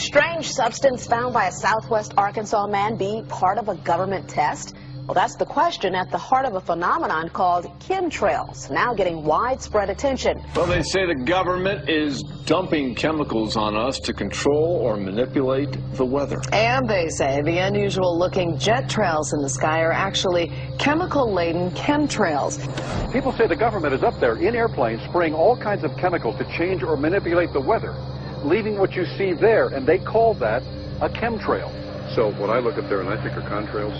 strange substance found by a southwest Arkansas man be part of a government test? Well, that's the question at the heart of a phenomenon called chemtrails, now getting widespread attention. Well, they say the government is dumping chemicals on us to control or manipulate the weather. And they say the unusual-looking jet trails in the sky are actually chemical-laden chemtrails. People say the government is up there in airplanes spraying all kinds of chemicals to change or manipulate the weather, leaving what you see there, and they call that a chemtrail. So what I look up there and I think are contrails,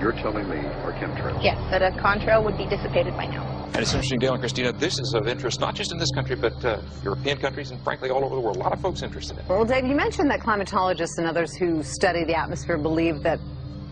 you're telling me are chemtrails? Yes, that a contrail would be dissipated by now. And it's interesting, Dale and Christina, this is of interest not just in this country, but European countries and frankly all over the world. A lot of folks interested in it. Well, Dave, you mentioned that climatologists and others who study the atmosphere believe that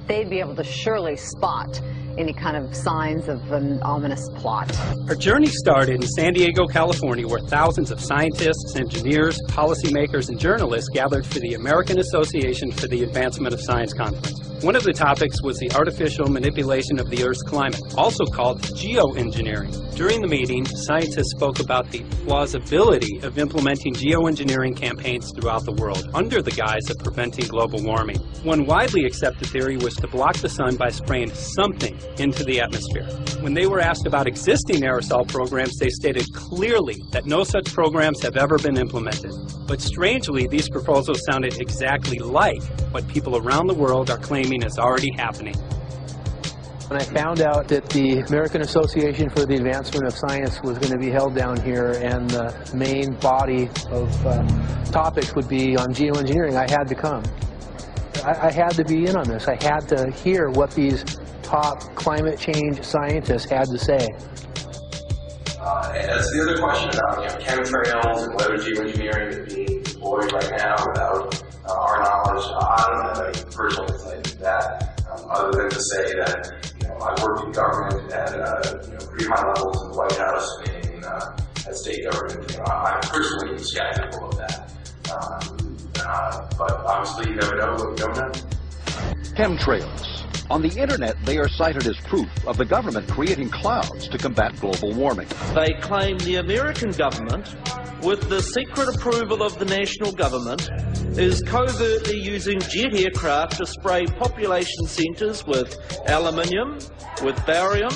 they'd be able to surely spot any kind of signs of an ominous plot. Our journey started in San Diego, California, where thousands of scientists, engineers, policymakers, and journalists gathered for the American Association for the Advancement of Science Conference. One of the topics was the artificial manipulation of the Earth's climate, also called geoengineering. During the meeting, scientists spoke about the plausibility of implementing geoengineering campaigns throughout the world under the guise of preventing global warming. One widely accepted theory was to block the sun by spraying something into the atmosphere. When they were asked about existing aerosol programs, they stated clearly that no such programs have ever been implemented. But strangely, these proposals sounded exactly like what people around the world are claiming is already happening. When I found out that the American Association for the Advancement of Science was going to be held down here and the main body of topics would be on geoengineering, I had to come. I had to be in on this. I had to hear what these top climate change scientists had to say. And that's the other question about chemtrails and whether geoengineering is being deployed right now without our knowledge. I don't have any personal insight into that, other than to say that I worked in government at pretty high levels in the White House and at state government. I'm personally skeptical of that. But obviously, you never know what you don't know. Chemtrails. On the internet, they are cited as proof of the government creating clouds to combat global warming. They claim the American government, with the secret approval of the national government, is covertly using jet aircraft to spray population centres with aluminium, with barium,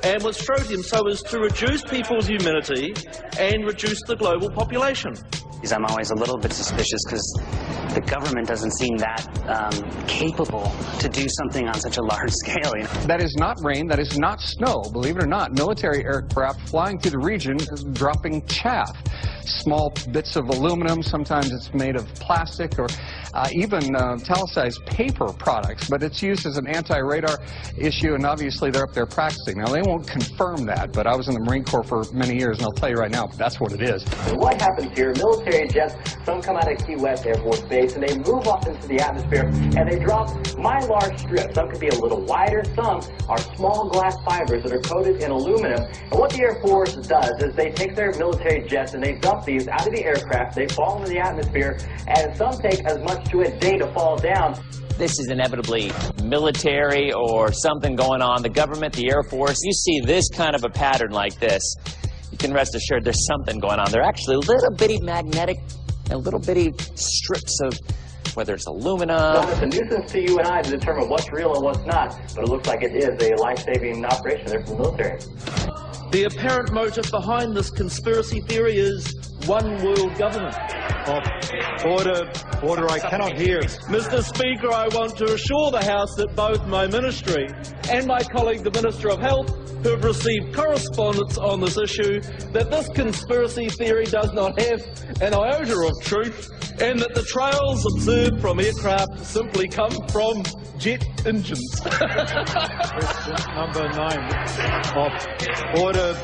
and with strontium so as to reduce people's immunity and reduce the global population. I'm always a little bit suspicious because the government doesn't seem that capable to do something on such a large scale. That is not rain, that is not snow. Believe it or not, military aircraft flying through the region is dropping chaff. Small bits of aluminum, sometimes it's made of plastic or even talicized paper products, but it's used as an anti-radar issue, and obviously they're up there practicing. Now, they won't confirm that, but I was in the Marine Corps for many years, and I'll tell you right now, that's what it is. And what happens here, military jets, some come out of Key West Air Force Base, and they move up into the atmosphere, and they drop mylar strips. Some could be a little wider, some are small glass fibers that are coated in aluminum. And what the Air Force does is they take their military jets and they dump these out of the aircraft, they fall into the atmosphere, and some take as much to a day to fall down. This is inevitably military or something going on. The government, the Air Force, you see this kind of a pattern like this, you can rest assured there's something going on. They're actually little bitty magnetic and little bitty strips of, whether it's aluminum. Well, it's a nuisance to you and I to determine what's real and what's not, but it looks like it is a life-saving operation there for the military. The apparent motive behind this conspiracy theory is one world government. Order, I cannot hear. Mr. Speaker, I want to assure the House that both my ministry and my colleague, the Minister of Health, who have received correspondence on this issue, that this conspiracy theory does not have an iota of truth, and that the trails observed from aircraft simply come from jet engines. Question number 9. Order.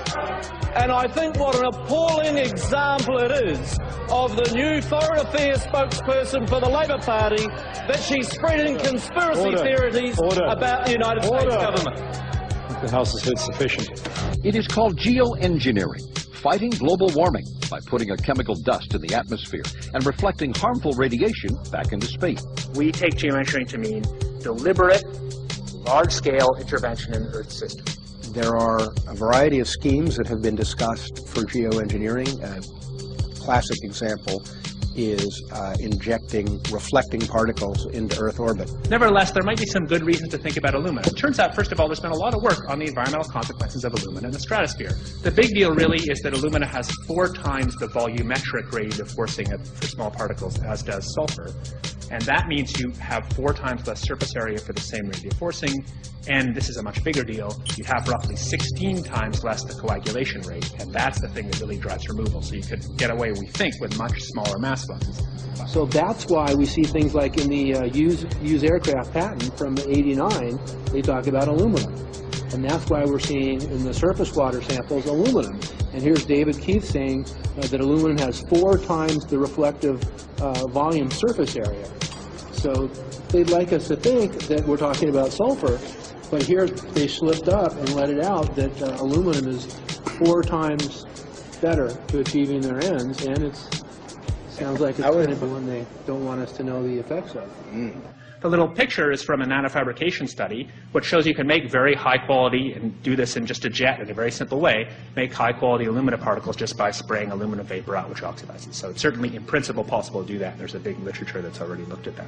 And I think what an appalling example it is of the new Foreign Affairs spokesperson for the Labour Party that she's spreading conspiracy theories about the United States government. The House has heard sufficient. It is called geoengineering, fighting global warming by putting a chemical dust in the atmosphere and reflecting harmful radiation back into space. We take geoengineering to mean deliberate, large-scale intervention in the Earth's system. There are a variety of schemes that have been discussed for geoengineering. A classic example is injecting reflecting particles into Earth orbit. Nevertheless, there might be some good reasons to think about alumina. It turns out, first of all, there's been a lot of work on the environmental consequences of alumina in the stratosphere. The big deal really is that alumina has 4 times the volumetric rate of forcing for small particles as does sulfur. And that means you have 4 times less surface area for the same rate of forcing. And this is a much bigger deal. You have roughly 16 times less the coagulation rate. And that's the thing that really drives removal. So you could get away, we think, with much smaller mass fluxes. So that's why we see things like in the used aircraft patent from '89, they talk about aluminum. And that's why we're seeing in the surface water samples aluminum. And here's David Keith saying that aluminum has 4 times the reflective volume surface area. So they'd like us to think that we're talking about sulfur, but here they slipped up and let it out that aluminum is 4 times better to achieving their ends, and it sounds like it's kind of the one they don't want us to know the effects of. The little picture is from a nanofabrication study, which shows you can make very high quality, and do this in just a jet in a very simple way, make high quality alumina particles just by spraying aluminum vapor out, which oxidizes. So it's certainly in principle possible to do that. There's a big literature that's already looked at that.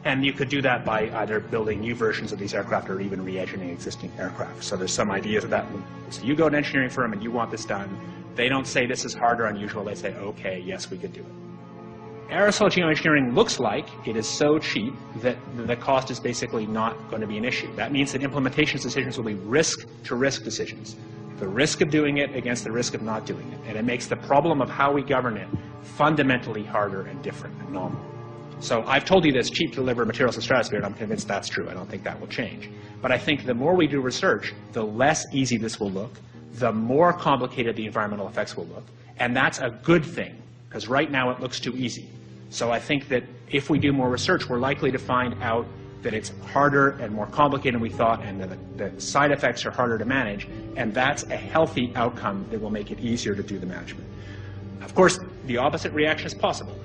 And you could do that by either building new versions of these aircraft or even re-engineering existing aircraft. So there's some ideas of that. So you go to an engineering firm and you want this done. They don't say this is hard or unusual. They say, okay, yes, we could do it. Aerosol geoengineering looks like it is so cheap that the cost is basically not going to be an issue. That means that implementation decisions will be risk-to-risk decisions. The risk of doing it against the risk of not doing it. And it makes the problem of how we govern it fundamentally harder and different and novel. So I've told you that it's cheap to deliver materials to the stratosphere, and I'm convinced that's true. I don't think that will change. But I think the more we do research, the less easy this will look, the more complicated the environmental effects will look. And that's a good thing, because right now it looks too easy. So I think that if we do more research, we're likely to find out that it's harder and more complicated than we thought, and that the side effects are harder to manage, and that's a healthy outcome that will make it easier to do the management. Of course, the opposite reaction is possible.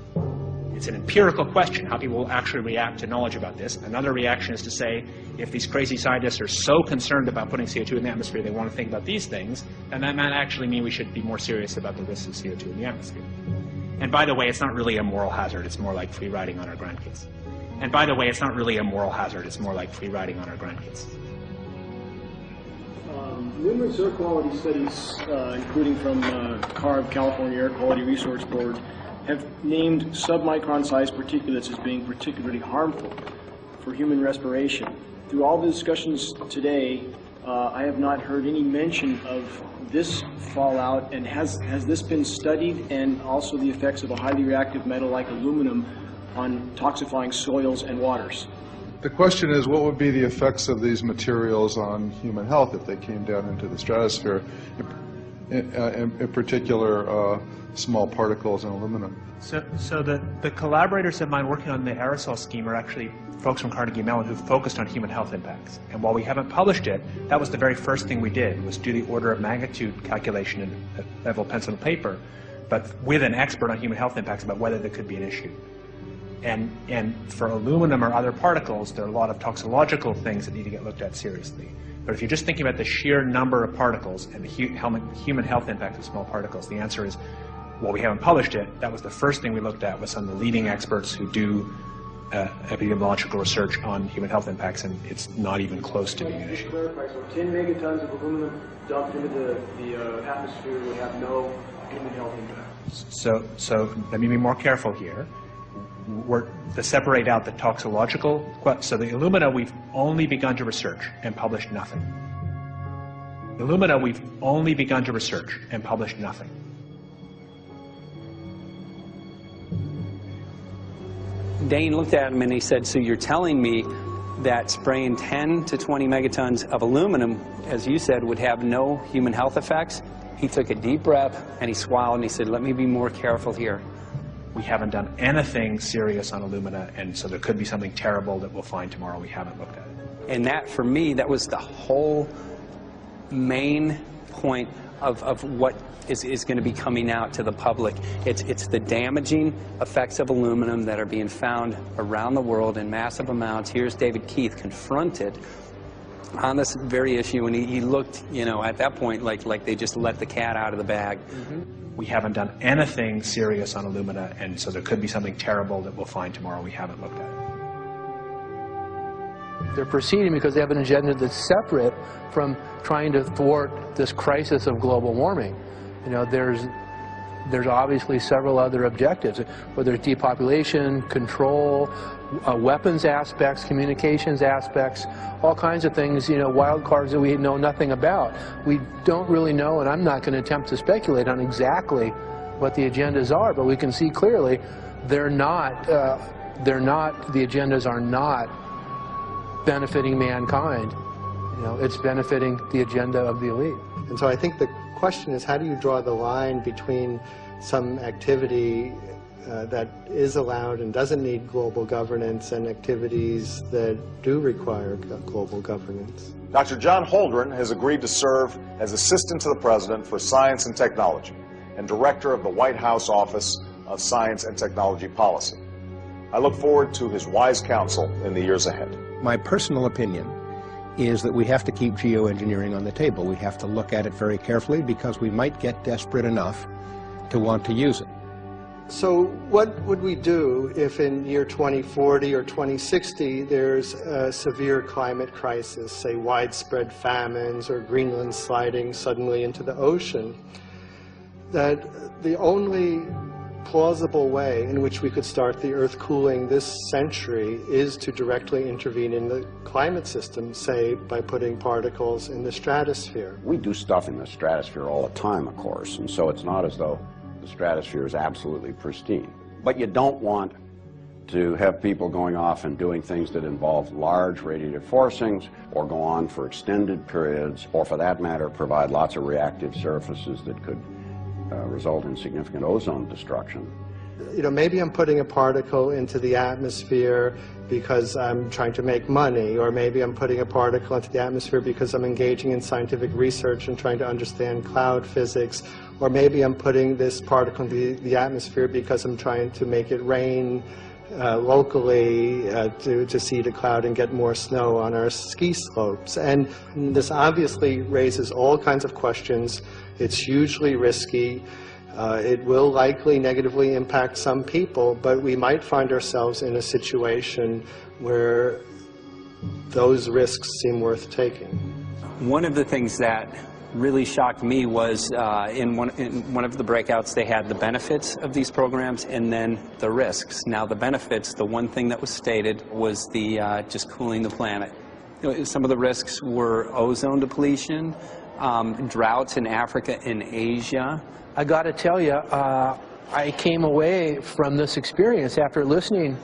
It's an empirical question, how people will actually react to knowledge about this. Another reaction is to say, if these crazy scientists are so concerned about putting CO2 in the atmosphere, they want to think about these things, then that might actually mean we should be more serious about the risks of CO2 in the atmosphere. And by the way, it's not really a moral hazard. It's more like free riding on our grandkids. And by the way, it's not really a moral hazard. It's more like free riding on our grandkids. Numerous air quality studies, including from CARB, California Air Quality Resource Board, have named submicron-sized particulates as being particularly harmful for human respiration. Through all the discussions today, I have not heard any mention of this fallout, and has this been studied, and also the effects of a highly reactive metal like aluminum on toxifying soils and waters? The question is, what would be the effects of these materials on human health if they came down into the stratosphere, in particular small particles and aluminum? So the collaborators of mine working on the aerosol scheme are actually folks from Carnegie Mellon who focused on human health impacts. And while we haven't published it, that was the very first thing we did, was do the order of magnitude calculation in a level pencil and paper, but with an expert on human health impacts about whether there could be an issue. And for aluminum or other particles, there are a lot of toxicological things that need to get looked at seriously. But if you're just thinking about the sheer number of particles and the human health impact of small particles, the answer is, well, we haven't published it. That was the first thing we looked at, with some of the leading experts who do epidemiological research on human health impacts, and it's not even close to being an issue. Clarify, so 10 megatons of aluminum dumped into the atmosphere would have no human health impact. So let me be more careful here. To separate out the toxicological, so the alumina we've only begun to research and published nothing. Alumina we've only begun to research and published nothing. Dane looked at him and he said, so you're telling me that spraying 10 to 20 megatons of aluminum, as you said, would have no human health effects? He took a deep breath and he swallowed and he said, let me be more careful here. We haven't done anything serious on alumina, and so there could be something terrible that we'll find tomorrow. We haven't looked at it. And that, for me, that was the whole main point of what is going to be coming out to the public. It's the damaging effects of aluminum that are being found around the world in massive amounts. Here's David Keith confronted on this very issue, and he looked, you know, at that point like they just let the cat out of the bag. We haven't done anything serious on alumina, and so there could be something terrible that we'll find tomorrow we haven't looked at. They're proceeding because they have an agenda that's separate from trying to thwart this crisis of global warming. You know, there's obviously several other objectives, whether it's depopulation, control, weapons aspects, communications aspects, all kinds of things, you know, wild cards that we know nothing about. We don't really know, and I'm not going to attempt to speculate on exactly what the agendas are, but we can see clearly the agendas are not benefiting mankind. You know, it's benefiting the agenda of the elite. And so I think the question is, how do you draw the line between some activity that is allowed and doesn't need global governance and activities that do require global governance? Dr. John Holdren has agreed to serve as Assistant to the President for Science and Technology and Director of the White House Office of Science and Technology Policy. I look forward to his wise counsel in the years ahead. My personal opinion is that we have to keep geoengineering on the table. We have to look at it very carefully because we might get desperate enough to want to use it. So what would we do if in year 2040 or 2060 there's a severe climate crisis, say widespread famines or Greenland sliding suddenly into the ocean? That the only plausible way in which we could start the Earth cooling this century is to directly intervene in the climate system, say by putting particles in the stratosphere. We do stuff in the stratosphere all the time, of course, and so it's not as though the stratosphere is absolutely pristine. But you don't want to have people going off and doing things that involve large radiative forcings or go on for extended periods, or for that matter provide lots of reactive surfaces that could result in significant ozone destruction. You know, maybe I'm putting a particle into the atmosphere because I'm trying to make money, or maybe I'm putting a particle into the atmosphere because I'm engaging in scientific research and trying to understand cloud physics, or maybe I'm putting this particle into the atmosphere because I'm trying to make it rain locally to seed a cloud and get more snow on our ski slopes. And this obviously raises all kinds of questions. It's hugely risky. It will likely negatively impact some people, but we might find ourselves in a situation where those risks seem worth taking. One of the things that really shocked me was in one of the breakouts they had the benefits of these programs and then the risks. Now the benefits, the one thing that was stated was the just cooling the planet. You know, some of the risks were ozone depletion, droughts in Africa and Asia. I got to tell you, I came away from this experience after listening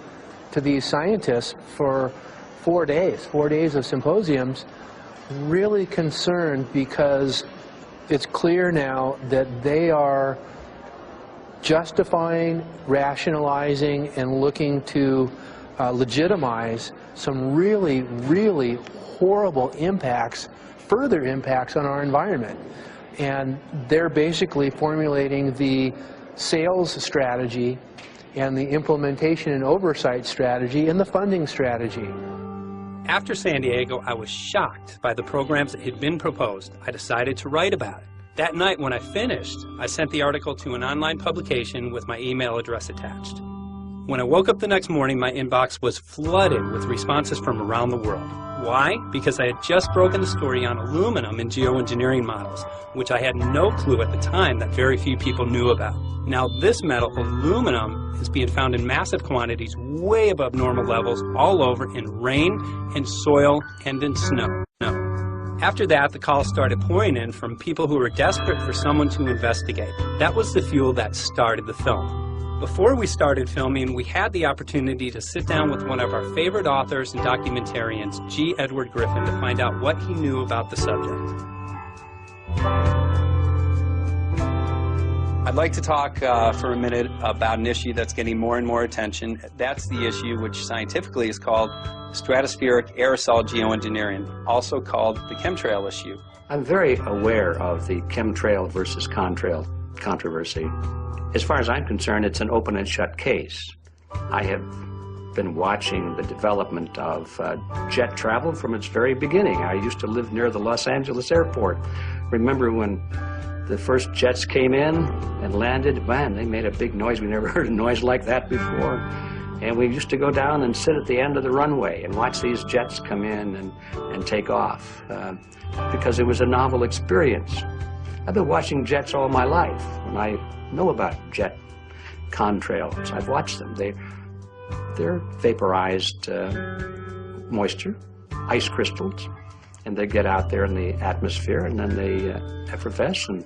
to these scientists for 4 days of symposiums, really concerned, because it's clear now that they are justifying, rationalizing, and looking to legitimize some really, really horrible impacts, further impacts on our environment. And they're basically formulating the sales strategy and the implementation and oversight strategy and the funding strategy. After San Diego, I was shocked by the programs that had been proposed. I decided to write about it. That night when I finished, I sent the article to an online publication with my email address attached. When I woke up the next morning, my inbox was flooded with responses from around the world. Why? Because I had just broken the story on aluminum in geoengineering models, which I had no clue at the time that very few people knew about. Now this metal, aluminum, is being found in massive quantities way above normal levels all over in rain, in soil, and in snow. After that, the calls started pouring in from people who were desperate for someone to investigate. That was the fuel that started the film. Before we started filming, we had the opportunity to sit down with one of our favorite authors and documentarians, G. Edward Griffin, to find out what he knew about the subject. I'd like to talk for a minute about an issue that's getting more and more attention. That's the issue which scientifically is called stratospheric aerosol geoengineering, also called the chemtrail issue. I'm very aware of the chemtrail versus contrail controversy. As far as I'm concerned, it's an open and shut case. I have been watching the development of jet travel from its very beginning. I used to live near the Los Angeles airport. Remember when the first jets came in and landed? Man, they made a big noise. We never heard a noise like that before. And we used to go down and sit at the end of the runway and watch these jets come in and take off because it was a novel experience. I've been watching jets all my life, and I know about jet contrails. I've watched them. They're vaporized moisture, ice crystals, and they get out there in the atmosphere, and then they effervesce and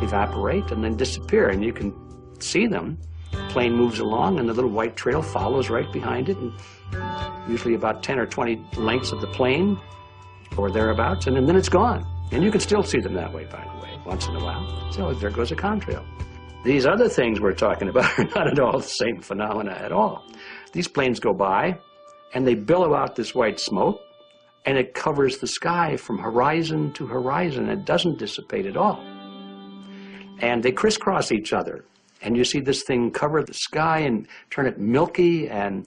evaporate and then disappear, and you can see them. The plane moves along, and the little white trail follows right behind it, and usually about 10 or 20 lengths of the plane or thereabouts, and then it's gone. And you can still see them that way, by the way, once in a while. So there goes a contrail. These other things we're talking about are not at all the same phenomena at all. These planes go by, and they billow out this white smoke, and it covers the sky from horizon to horizon. It doesn't dissipate at all. And they crisscross each other. And you see this thing cover the sky and turn it milky, and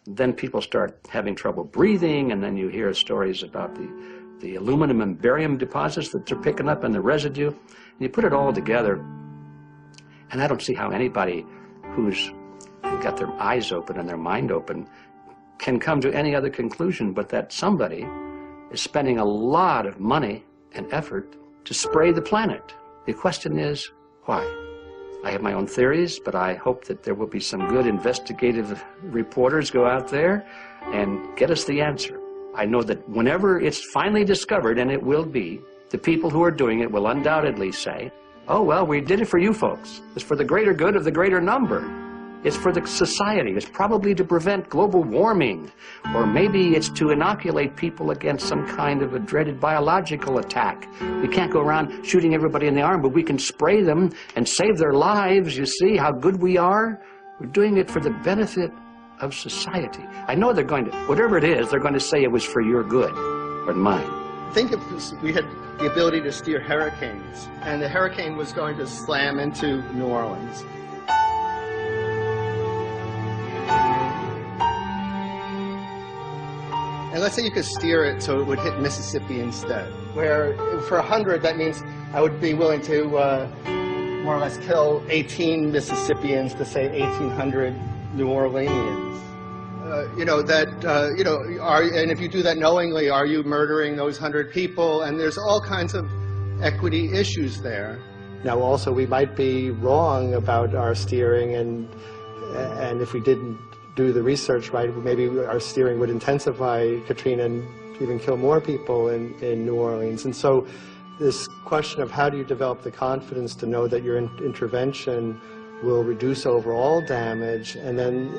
then people start having trouble breathing, and then you hear stories about the aluminum and barium deposits that they're picking up and the residue. And you put it all together, and I don't see how anybody who's got their eyes open and their mind open can come to any other conclusion but that somebody is spending a lot of money and effort to spray the planet. The question is, why? I have my own theories, but I hope that there will be some good investigative reporters go out there and get us the answer. I know that whenever it's finally discovered, and it will be, the people who are doing it will undoubtedly say, oh, well, we did it for you folks. It's for the greater good of the greater number. It's for the society. It's probably to prevent global warming. Or maybe it's to inoculate people against some kind of a dreaded biological attack. We can't go around shooting everybody in the arm, but we can spray them and save their lives. You see how good we are? We're doing it for the benefit of society. I know they're going to, whatever it is, they're going to say it was for your good or mine. Think if we had the ability to steer hurricanes, and the hurricane was going to slam into New Orleans. And let's say you could steer it so it would hit Mississippi instead, where for 100, that means I would be willing to more or less kill 18 Mississippians to save 1,800 New Orleanians. And if you do that knowingly, are you murdering those 100 people? And there's all kinds of equity issues there. Now, also, we might be wrong about our steering, and if we didn't do the research right, maybe our steering would intensify Katrina and even kill more people in New Orleans. And so this question of how do you develop the confidence to know that your intervention will reduce overall damage, and then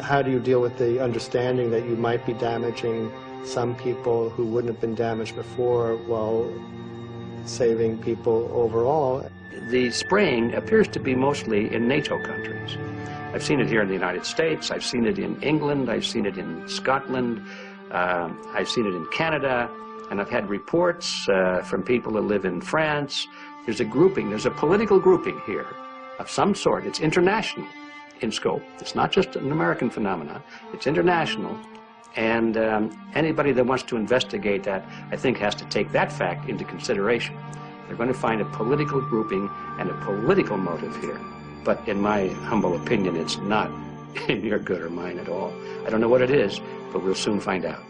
how do you deal with the understanding that you might be damaging some people who wouldn't have been damaged before while saving people overall? The spraying appears to be mostly in NATO countries. I've seen it here in the United States, I've seen it in England, I've seen it in Scotland, I've seen it in Canada, and I've had reports from people who live in France. There's a grouping, there's a political grouping here of some sort. It's international in scope. It's not just an American phenomenon, it's international. And anybody that wants to investigate that, I think, has to take that fact into consideration. They're going to find a political grouping and a political motive here. But in my humble opinion, it's not in your good or mine at all. I don't know what it is, but we'll soon find out.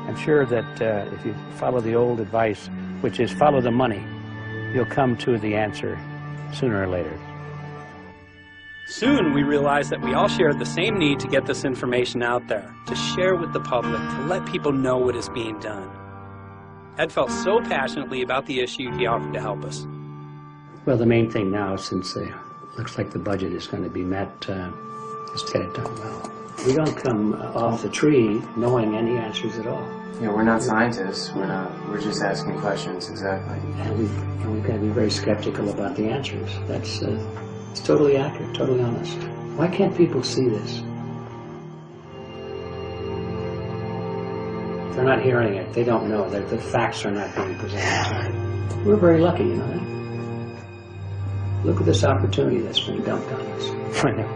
I'm sure that if you follow the old advice, which is follow the money, you'll come to the answer sooner or later. Soon we realized that we all shared the same need to get this information out there, to share with the public, to let people know what is being done. Ed felt so passionately about the issue, he offered to help us. Well, the main thing now, since it looks like the budget is going to be met, is to get it done well. We don't come off the tree knowing any answers at all. Yeah, we're not scientists. We're just asking questions, exactly. And we've got to be very skeptical about the answers. That's it's totally accurate, totally honest. Why can't people see this? They're not hearing it. They don't know. The facts are not being presented. We're very lucky, you know that? Look at this opportunity that's being dumped on us. I know.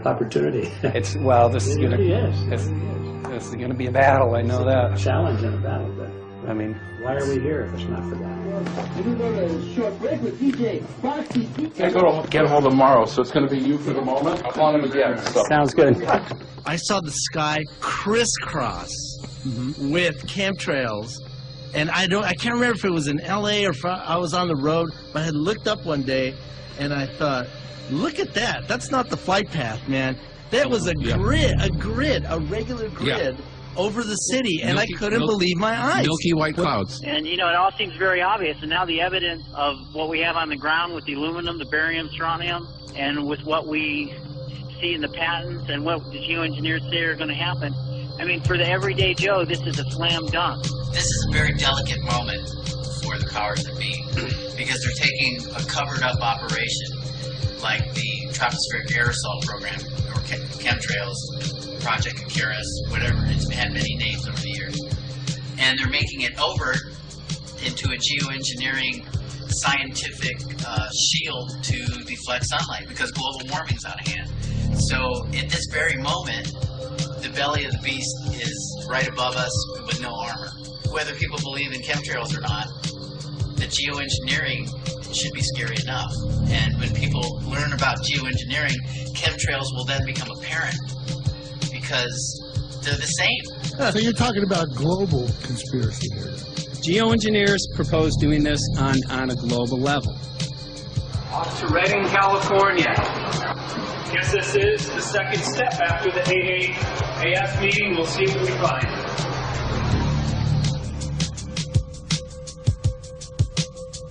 Opportunity. It's, well, this is going to This is going to be a battle. I know that. A challenge and a battle, but I mean, why are we here if it's not for that? We're going to a short break with DJ Foxy. I go to get hold of Morrow, so it's going to be you for the moment. I'll call him again. So. Sounds good. I saw the sky crisscross with chemtrails, and I can't remember if it was in LA or I was on the road, but I had looked up one day, and I thought, look at that. That's not the flight path, man. That was a grid, a regular grid over the city, and I couldn't believe my eyes. Milky white clouds. And, you know, it all seems very obvious, and now the evidence of what we have on the ground with the aluminum, the barium, strontium, and with what we see in the patents and what the geoengineers say are going to happen, I mean, for the everyday Joe, this is a slam dunk. This is a very delicate moment for the powers that be, because they're taking a covered-up operation like the tropospheric aerosol program, or chemtrails, Project Icarus, whatever. It's had many names over the years. And they're making it over into a geoengineering scientific shield to deflect sunlight, because global warming's out of hand. So at this very moment, the belly of the beast is right above us with no armor. Whether people believe in chemtrails or not, the geoengineering should be scary enough. And when people learn about geoengineering, chemtrails will then become apparent, because they're the same. So you're talking about global conspiracy here. Geoengineers propose doing this on a global level. Off to Redding, California. Guess this is the second step after the AAAF meeting. We'll see what we find.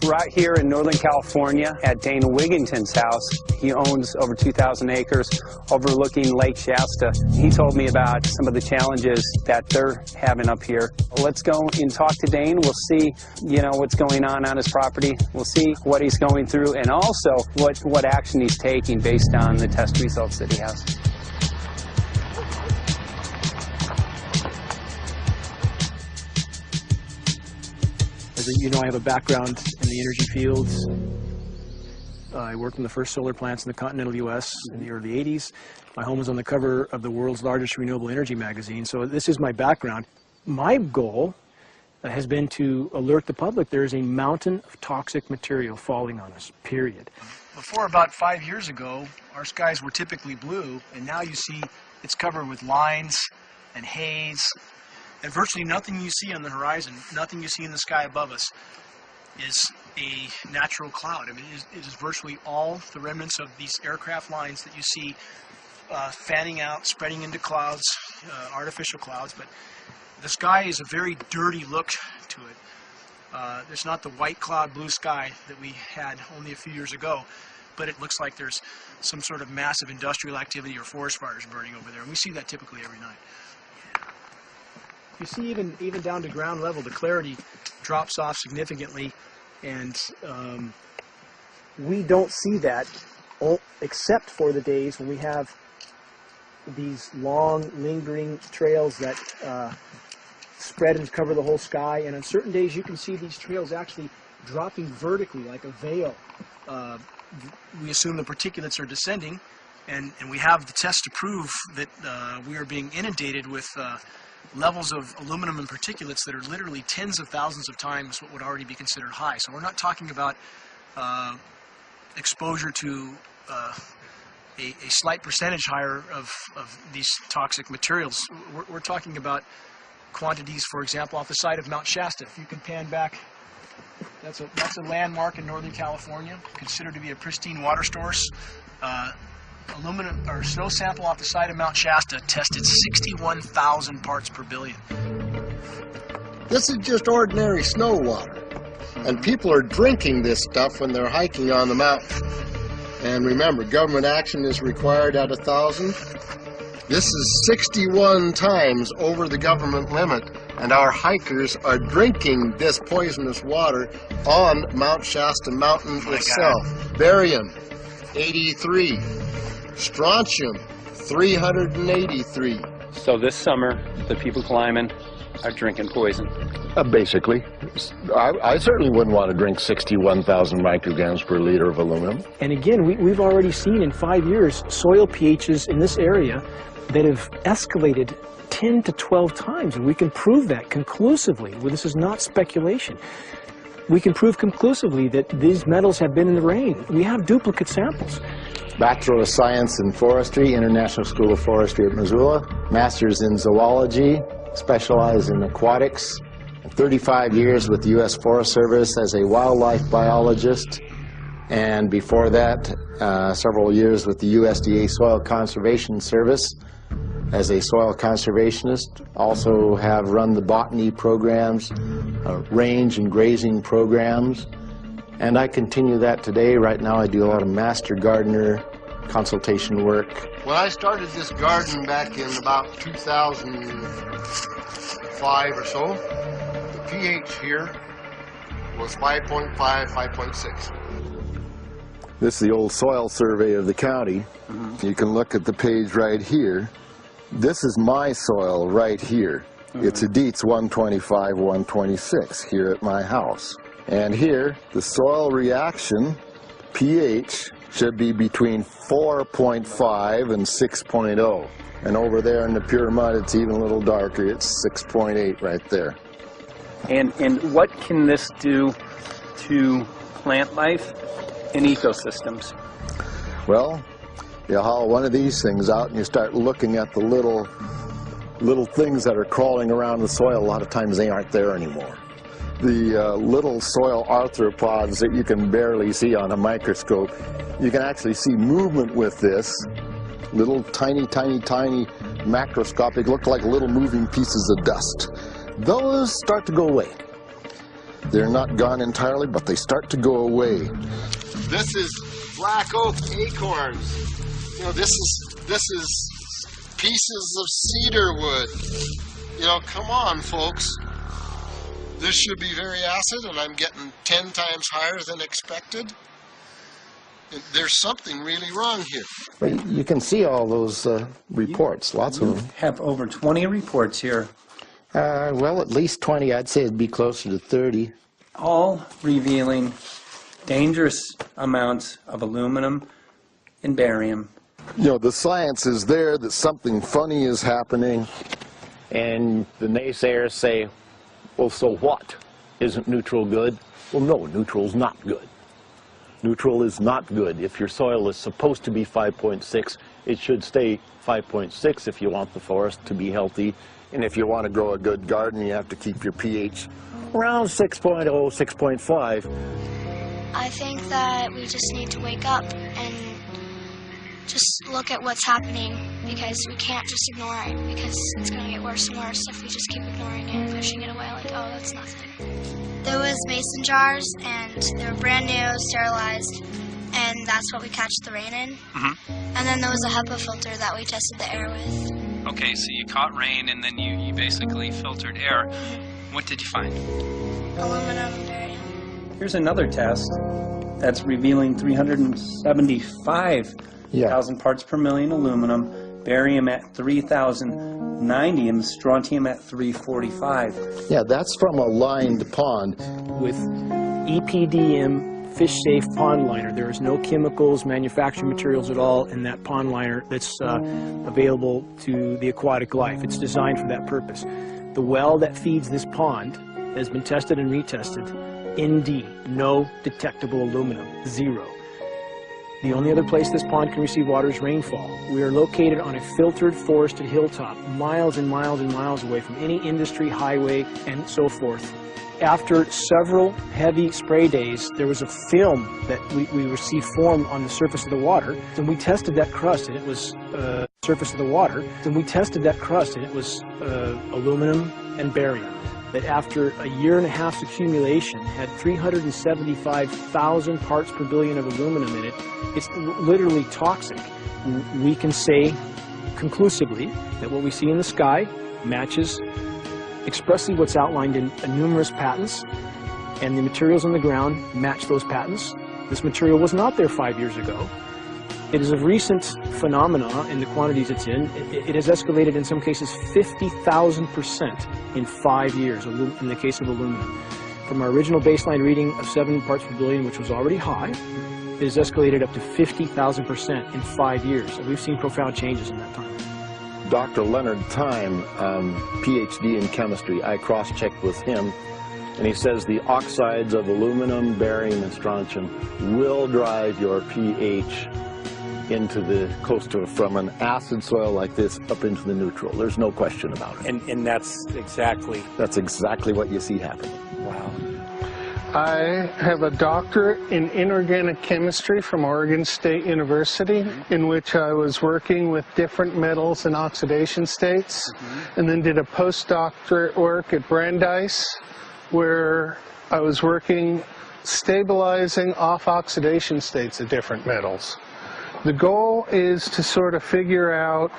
Right here in Northern California at Dana Wigington's house. He owns over 2,000 acres overlooking Lake Shasta. He told me about some of the challenges that they're having up here. Let's go and talk to Dane. We'll see, you know, what's going on his property. We'll see what he's going through, and also what action he's taking based on the test results that he has. As you know, I have a background in the energy fields. I worked in the first solar plants in the continental U.S. in the early 80s. My home was on the cover of the world's largest renewable energy magazine, so this is my background. My goal has been to alert the public there is a mountain of toxic material falling on us, period. Before about 5 years ago, our skies were typically blue, and now you see it's covered with lines and haze. And virtually nothing you see on the horizon, nothing you see in the sky above us, is a natural cloud. I mean, it is virtually all the remnants of these aircraft lines that you see fanning out, spreading into clouds, artificial clouds. But the sky is a very dirty look to it. There's not the white cloud, blue sky that we had only a few years ago, but it looks like there's some sort of massive industrial activity or forest fires burning over there. And we see that typically every night. You see, even down to ground level, the clarity drops off significantly, and we don't see that except for the days when we have these long, lingering trails that spread and cover the whole sky. And on certain days, you can see these trails actually dropping vertically like a veil. We assume the particulates are descending, and we have the tests to prove that we are being inundated with levels of aluminum and particulates that are literally tens of thousands of times what would already be considered high. So we're not talking about exposure to a slight percentage higher of these toxic materials. We're talking about quantities, for example, off the side of Mount Shasta. If you can pan back, that's a landmark in Northern California, considered to be a pristine water source. Aluminum or snow sample off the side of Mount Shasta tested 61,000 parts per billion. This is just ordinary snow water, and people are drinking this stuff when they're hiking on the mountain. And remember, government action is required at 1,000. This is 61 times over the government limit, and our hikers are drinking this poisonous water on Mount Shasta Mountain itself. Barium, 83. Strontium, 383. So this summer, the people climbing are drinking poison. Basically. I certainly wouldn't want to drink 61,000 micrograms per liter of aluminum. And again, we've already seen in 5 years soil pHs in this area that have escalated 10 to 12 times, and we can prove that conclusively. Well, this is not speculation. We can prove conclusively that these metals have been in the rain. We have duplicate samples. Bachelor of Science in Forestry, International School of Forestry at Missoula. Master's in Zoology, specialized in aquatics. 35 years with the U.S. Forest Service as a wildlife biologist. And before that, several years with the USDA Soil Conservation Service as a soil conservationist. Also have run the botany programs, range and grazing programs. And I continue that today. Right now I do a lot of master gardener consultation work. When I started this garden back in about 2005 or so, the pH here was 5.5, 5.6. This is the old soil survey of the county. You can look at the page right here. This is my soil right here. It's a Dietz 125, 126 here at my house. And here, the soil reaction pH should be between 4.5 and 6.0. And over there in the pure mud, it's even a little darker. It's 6.8 right there. And what can this do to plant life and ecosystems? Well, you haul one of these things out and you start looking at the little things that are crawling around the soil. A lot of times they aren't there anymore. The little soil arthropods that you can barely see on a microscope, you can actually see movement with this. Little tiny macroscopic, look like little moving pieces of dust. Those start to go away. They're not gone entirely, but they start to go away. This is black oak acorns. You know, this is pieces of cedar wood. You know, come on, folks. This should be very acid, and I'm getting 10 times higher than expected. There's something really wrong here. Well, you can see all those reports, lots of them. You have over 20 reports here. Well, at least 20. I'd say it'd be closer to 30. All revealing dangerous amounts of aluminum and barium. You know, the science is there that something funny is happening. And the naysayers say, well, so what? Isn't neutral good? Well, no, neutral's not good. Neutral is not good. If your soil is supposed to be 5.6, it should stay 5.6 if you want the forest to be healthy. And if you want to grow a good garden, you have to keep your pH around 6.0, 6.5. I think that we just need to wake up and just look at what's happening, because we can't just ignore it, because it's going to get worse and worse if we just keep ignoring it and pushing it away like, oh, that's nothing. There was mason jars, and they were brand new, sterilized, and that's what we catch the rain in. And then there was a HEPA filter that we tested the air with. Okay, so you caught rain and then you basically filtered air. What did you find? Aluminum and barium. Here's another test that's revealing 375,000 parts per million aluminum, barium at 3,090, and strontium at 345. Yeah, that's from a lined pond. With EPDM fish-safe pond liner. There is no chemicals, manufactured materials at all in that pond liner that's available to the aquatic life. It's designed for that purpose. The well that feeds this pond has been tested and retested. ND, no detectable aluminum, 0. The only other place this pond can receive water is rainfall. We are located on a filtered, forested hilltop, miles and miles and miles away from any industry, highway, and so forth. After several heavy spray days, there was a film that we received formed on the surface of the water, and we tested that crust, and it was aluminum and barium. That after a year and a half's accumulation had 375,000 parts per billion of aluminum in it. It's literally toxic. We can say conclusively that what we see in the sky matches expressly what's outlined in numerous patents, and the materials on the ground match those patents. This material was not there 5 years ago. It is a recent phenomena in the quantities it's in. It has escalated in some cases 50,000% in 5 years in the case of aluminum. From our original baseline reading of 7 parts per billion, which was already high, it has escalated up to 50,000% in 5 years. So we've seen profound changes in that time. Dr. Leonard Time, PhD in chemistry, I cross-checked with him, and he says the oxides of aluminum, barium, and strontium will drive your pH into the coastal, from an acid soil like this up into the neutral. There's no question about it. And that's exactly... That's exactly what you see happening. Wow. I have a doctorate in inorganic chemistry from Oregon State University, in which I was working with different metals and oxidation states, and then did a postdoctorate work at Brandeis, where I was working stabilizing off oxidation states of different metals. The goal is to sort of figure out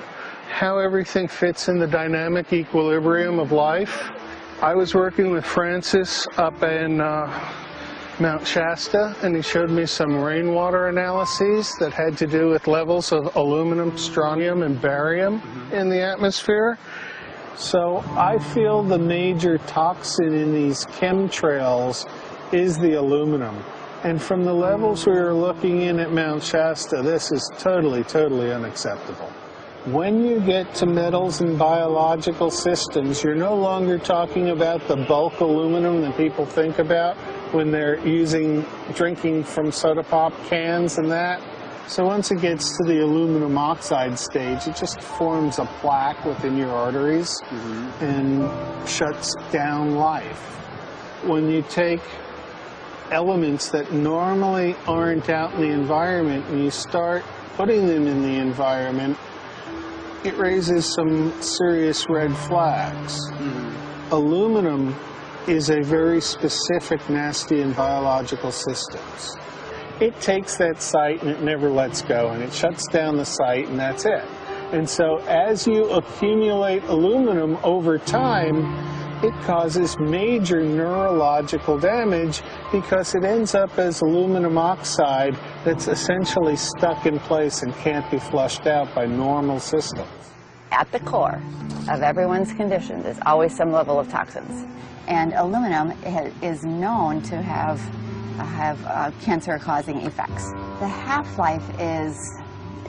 how everything fits in the dynamic equilibrium of life. I was working with Francis up in Mount Shasta, and he showed me some rainwater analyses that had to do with levels of aluminum, strontium, and barium in the atmosphere. So I feel the major toxin in these chemtrails is the aluminum. And from the levels we were looking in at Mount Shasta, this is totally, totally unacceptable. When you get to metals and biological systems, you're no longer talking about the bulk aluminum that people think about when they're drinking from soda pop cans and that. So once it gets to the aluminum oxide stage, it just forms a plaque within your arteries and shuts down life. When you take elements that normally aren't out in the environment and you start putting them in the environment, it raises some serious red flags. Aluminum is a very specific nasty in biological systems. It takes that site and it never lets go, and it shuts down the site, and that's it. And so as you accumulate aluminum over time, it causes major neurological damage because it ends up as aluminum oxide that's essentially stuck in place and can't be flushed out by normal systems. At the core of everyone's condition is always some level of toxins. And aluminum is known to have cancer-causing effects. The half-life is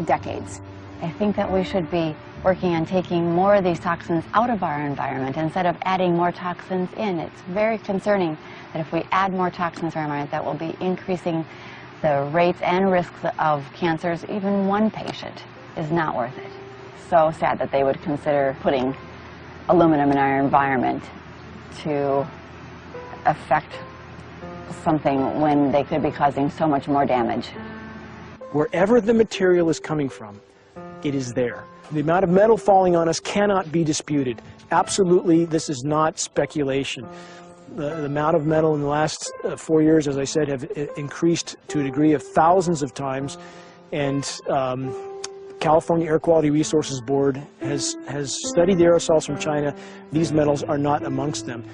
decades. I think that we should be working on taking more of these toxins out of our environment instead of adding more toxins in. It's very concerning that if we add more toxins to our environment, that will be increasing the rates and risks of cancers. Even one patient is not worth it. So sad that they would consider putting aluminum in our environment to affect something when they could be causing so much more damage. Wherever the material is coming from, it is there. The amount of metal falling on us cannot be disputed. Absolutely, this is not speculation. The amount of metal in the last 4 years, as I said, have increased to a degree of thousands of times, and California Air Quality Resources Board has studied the aerosols from China. These metals are not amongst them.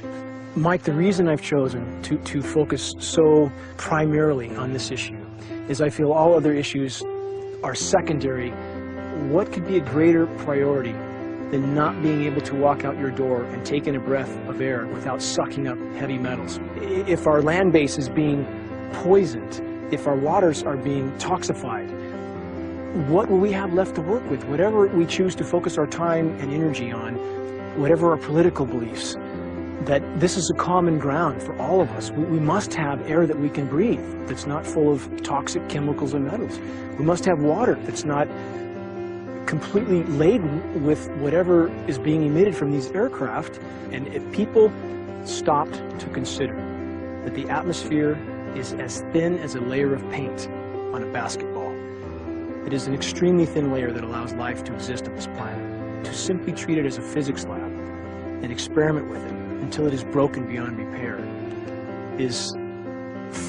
Mike, the reason I've chosen to focus so primarily on this issue is I feel all other issues are secondary. What could be a greater priority than not being able to walk out your door and take in a breath of air without sucking up heavy metals? If our land base is being poisoned, if our waters are being toxified, what will we have left to work with? Whatever we choose to focus our time and energy on, whatever our political beliefs, that this is a common ground for all of us. We must have air that we can breathe that's not full of toxic chemicals and metals. We must have water that's not completely laden with whatever is being emitted from these aircraft. And if people stopped to consider that the atmosphere is as thin as a layer of paint on a basketball, it is an extremely thin layer that allows life to exist on this planet, to simply treat it as a physics lab and experiment with it until it is broken beyond repair is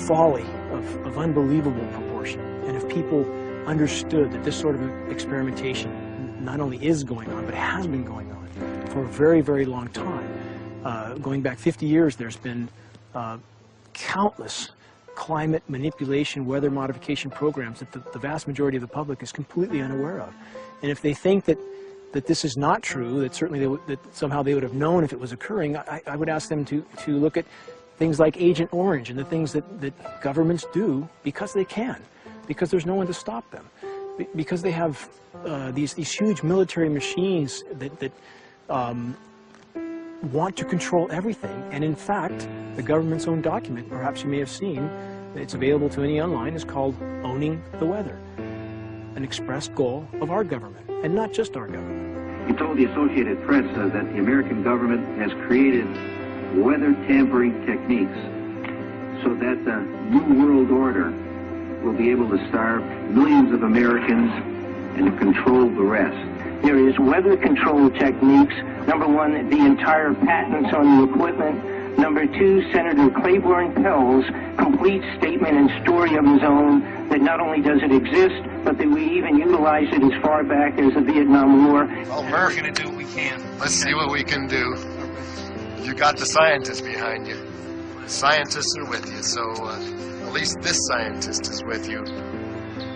folly of unbelievable proportion. And if people understood that this sort of experimentation not only is going on, but has been going on for a very, very long time. Going back 50 years, there's been countless climate manipulation, weather modification programs that the vast majority of the public is completely unaware of. And if they think that this is not true, that certainly that somehow they would have known if it was occurring, I would ask them to look at things like Agent Orange and the things that governments do because they can, because there's no one to stop them, because they have these huge military machines that want to control everything. And in fact, the government's own document, perhaps you may have seen, it's available to any online, is called Owning the Weather, an express goal of our government, and not just our government. He told the Associated Press that the American government has created weather tampering techniques so that the New World Order will be able to starve millions of Americans and control the rest. There is weather control techniques. Number one, the entire patents on the equipment. Number two, Senator Claiborne Pell's complete statement and story of his own that not only does it exist, but that we even utilized it as far back as the Vietnam War. Well, Murph, we're going to do what we can. Let's see what we can do. You got the scientists behind you. The scientists are with you, so at least this scientist is with you.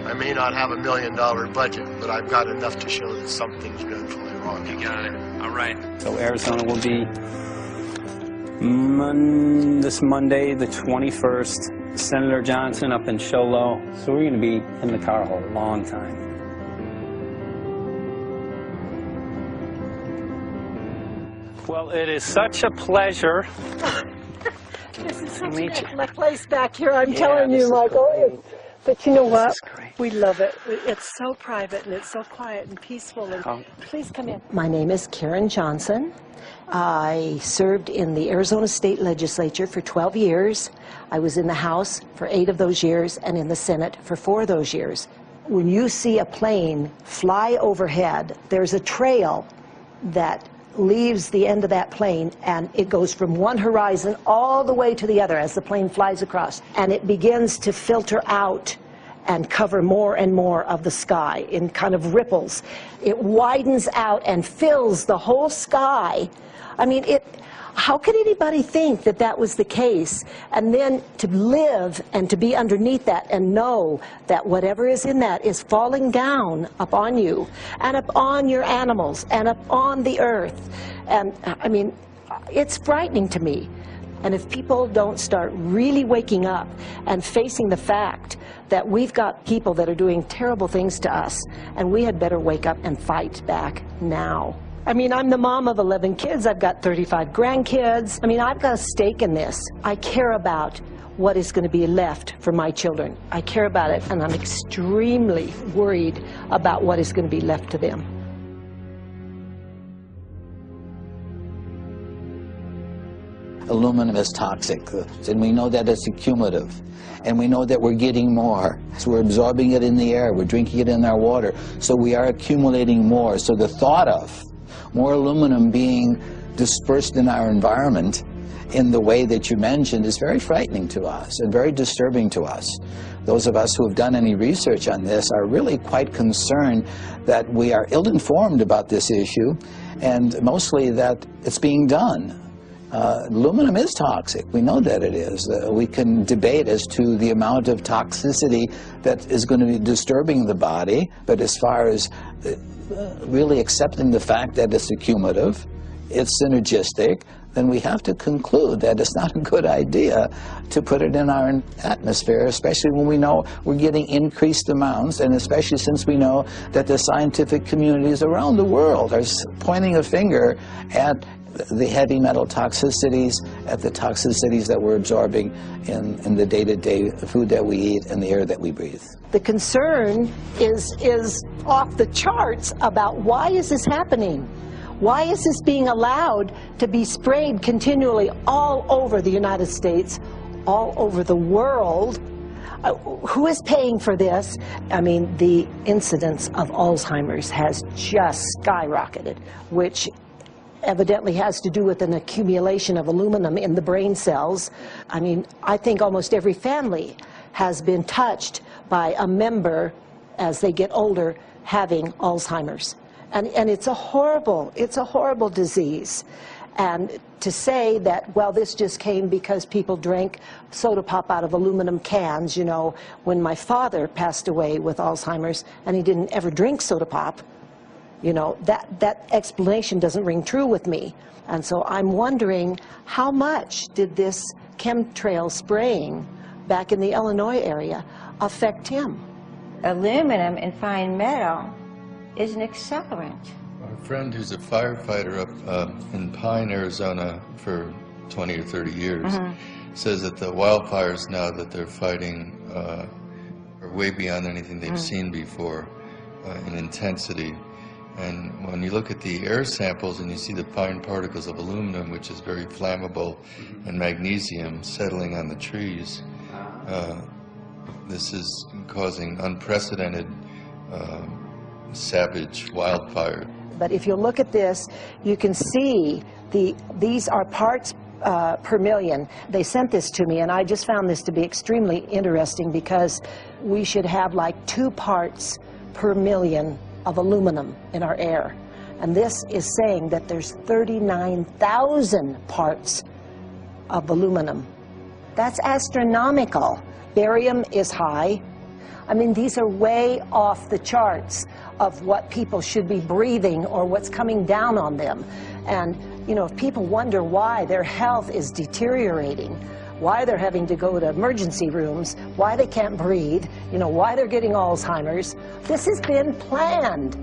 I may not have $1 million budget, but I've got enough to show that something's dreadfully wrong. You got it. All right. So Arizona will be this Monday, the 21st. Senator Johnson up in Show Low. So we're going to be in the car a long time. Well, it is such a pleasure. This is such a nice place back here, I'm telling you, Michael. But you know what? We love it. It's so private and it's so quiet and peaceful. And please come in. My name is Karen Johnson. I served in the Arizona State Legislature for 12 years. I was in the House for 8 of those years and in the Senate for 4 of those years. When you see a plane fly overhead, there's a trail that leaves the end of that plane, and it goes from one horizon all the way to the other as the plane flies across, and it begins to filter out and cover more and more of the sky in kind of ripples. It widens out and fills the whole sky. I mean, how could anybody think that that was the case? And then to live and to be underneath that and know that whatever is in that is falling down upon you and upon your animals and upon the earth. And I mean, it's frightening to me. And if people don't start really waking up and facing the fact that we've got people that are doing terrible things to us, and we had better wake up and fight back now. I mean, I'm the mom of 11 kids. I've got 35 grandkids. I mean, I've got a stake in this. I care about what is going to be left for my children. I care about it, and I'm extremely worried about what is going to be left to them. Aluminum is toxic, and we know that it's accumulative. And we know that we're getting more. So we're absorbing it in the air, we're drinking it in our water. So we are accumulating more. So the thought of more aluminum being dispersed in our environment in the way that you mentioned is very frightening to us and very disturbing to us. Those of us who have done any research on this are really quite concerned that we are ill-informed about this issue, and mostly that it's being done. Aluminum is toxic. We know that it is. We can debate as to the amount of toxicity that is going to be disturbing the body, but as far as really accepting the fact that it's accumulative, it's synergistic, then we have to conclude that it's not a good idea to put it in our atmosphere, especially when we know we're getting increased amounts, and especially since we know that the scientific communities around the world are pointing a finger at the heavy metal toxicities, at the toxicities that we're absorbing in the day-to-day food that we eat and the air that we breathe. The concern is off the charts about why is this happening? Why is this being allowed to be sprayed continually all over the United States, all over the world? Who is paying for this? I mean, the incidence of Alzheimer's has just skyrocketed, which evidently has to do with an accumulation of aluminum in the brain cells. I mean, I think almost every family has been touched by a member as they get older having Alzheimer's. And it's a horrible disease. And to say that, well, this just came because people drank soda pop out of aluminum cans, you know, when my father passed away with Alzheimer's and he didn't ever drink soda pop, you know, that explanation doesn't ring true with me. And so I'm wondering, how much did this chemtrail spraying back in the Illinois area affect him? Aluminum and fine metal is an accelerant. A friend who's a firefighter up in Pine, Arizona for 20 or 30 years says that the wildfires now that they're fighting are way beyond anything they've seen before in intensity. And when you look at the air samples and you see the fine particles of aluminum, which is very flammable, and magnesium settling on the trees, this is causing unprecedented savage wildfire. But if you look at this, you can see these are parts per million. They sent this to me, and I just found this to be extremely interesting because we should have like 2 parts per million of aluminum in our air. And this is saying that there's 39,000 parts of aluminum. That's astronomical. Barium is high. I mean, these are way off the charts of what people should be breathing or what's coming down on them. And, you know, if people wonder why their health is deteriorating, why they're having to go to emergency rooms, why they can't breathe, you know, why they're getting Alzheimer's, this has been planned.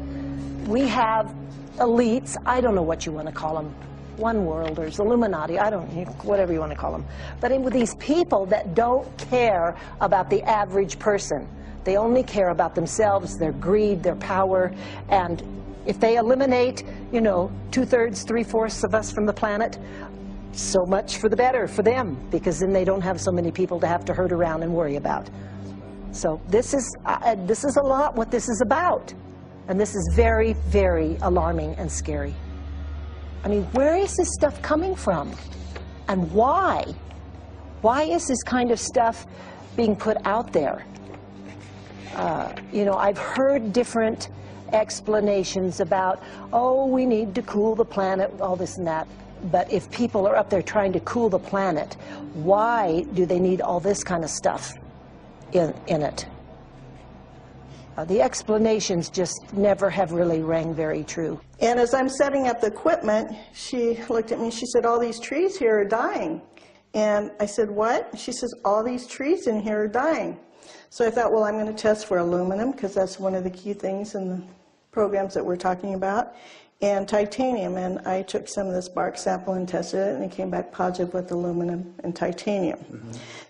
We have elites, I don't know what you want to call them, one worlders, Illuminati, I don't know, whatever you want to call them. But with these people that don't care about the average person. They only care about themselves, their greed, their power, and if they eliminate, you know, 2/3, 3/4 of us from the planet, so much for the better for them, because then they don't have so many people to have to herd around and worry about. So this is a lot what this is about, and this is very, very alarming and scary. I mean, where is this stuff coming from, and why? Why is this kind of stuff being put out there? You know, I've heard different explanations about, oh, we need to cool the planet, all this and that. But if people are up there trying to cool the planet, why do they need all this kind of stuff in it? The explanations just never have really rang very true. And as I'm setting up the equipment, she looked at me, she said, all these trees here are dying. And I said, what? She says, all these trees in here are dying. So I thought, well, I'm going to test for aluminum, because that's one of the key things in the programs that we're talking about, and titanium. And I took some of this bark sample and tested it, and it came back positive with aluminum and titanium.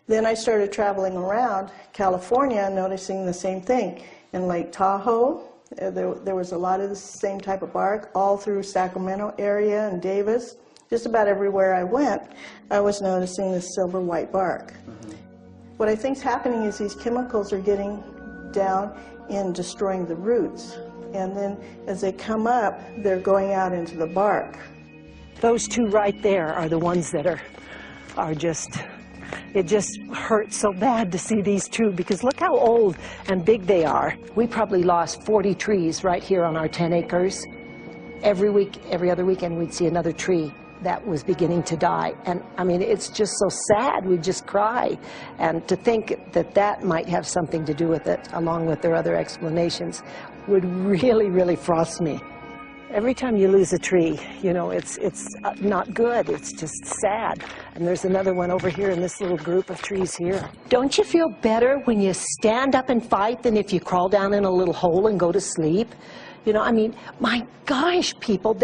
Then I started traveling around California, noticing the same thing. In Lake Tahoe, there was a lot of the same type of bark, all through Sacramento area and Davis. Just about everywhere I went, I was noticing this silver white bark. What I think is happening is these chemicals are getting down and destroying the roots. And then as they come up, they're going out into the bark. Those two right there are the ones that are just, it just hurts so bad to see these two, because look how old and big they are. We probably lost 40 trees right here on our 10 acres. Every week, every other weekend, we'd see another tree that was beginning to die. And I mean, it's just so sad, we just cry. And to think that that might have something to do with it, along with their other explanations, would really, really frost me. Every time you lose a tree, you know, it's not good, it's just sad. And there's another one over here in this little group of trees here. Don't you feel better when you stand up and fight than if you crawl down in a little hole and go to sleep? You know, I mean, my gosh, people,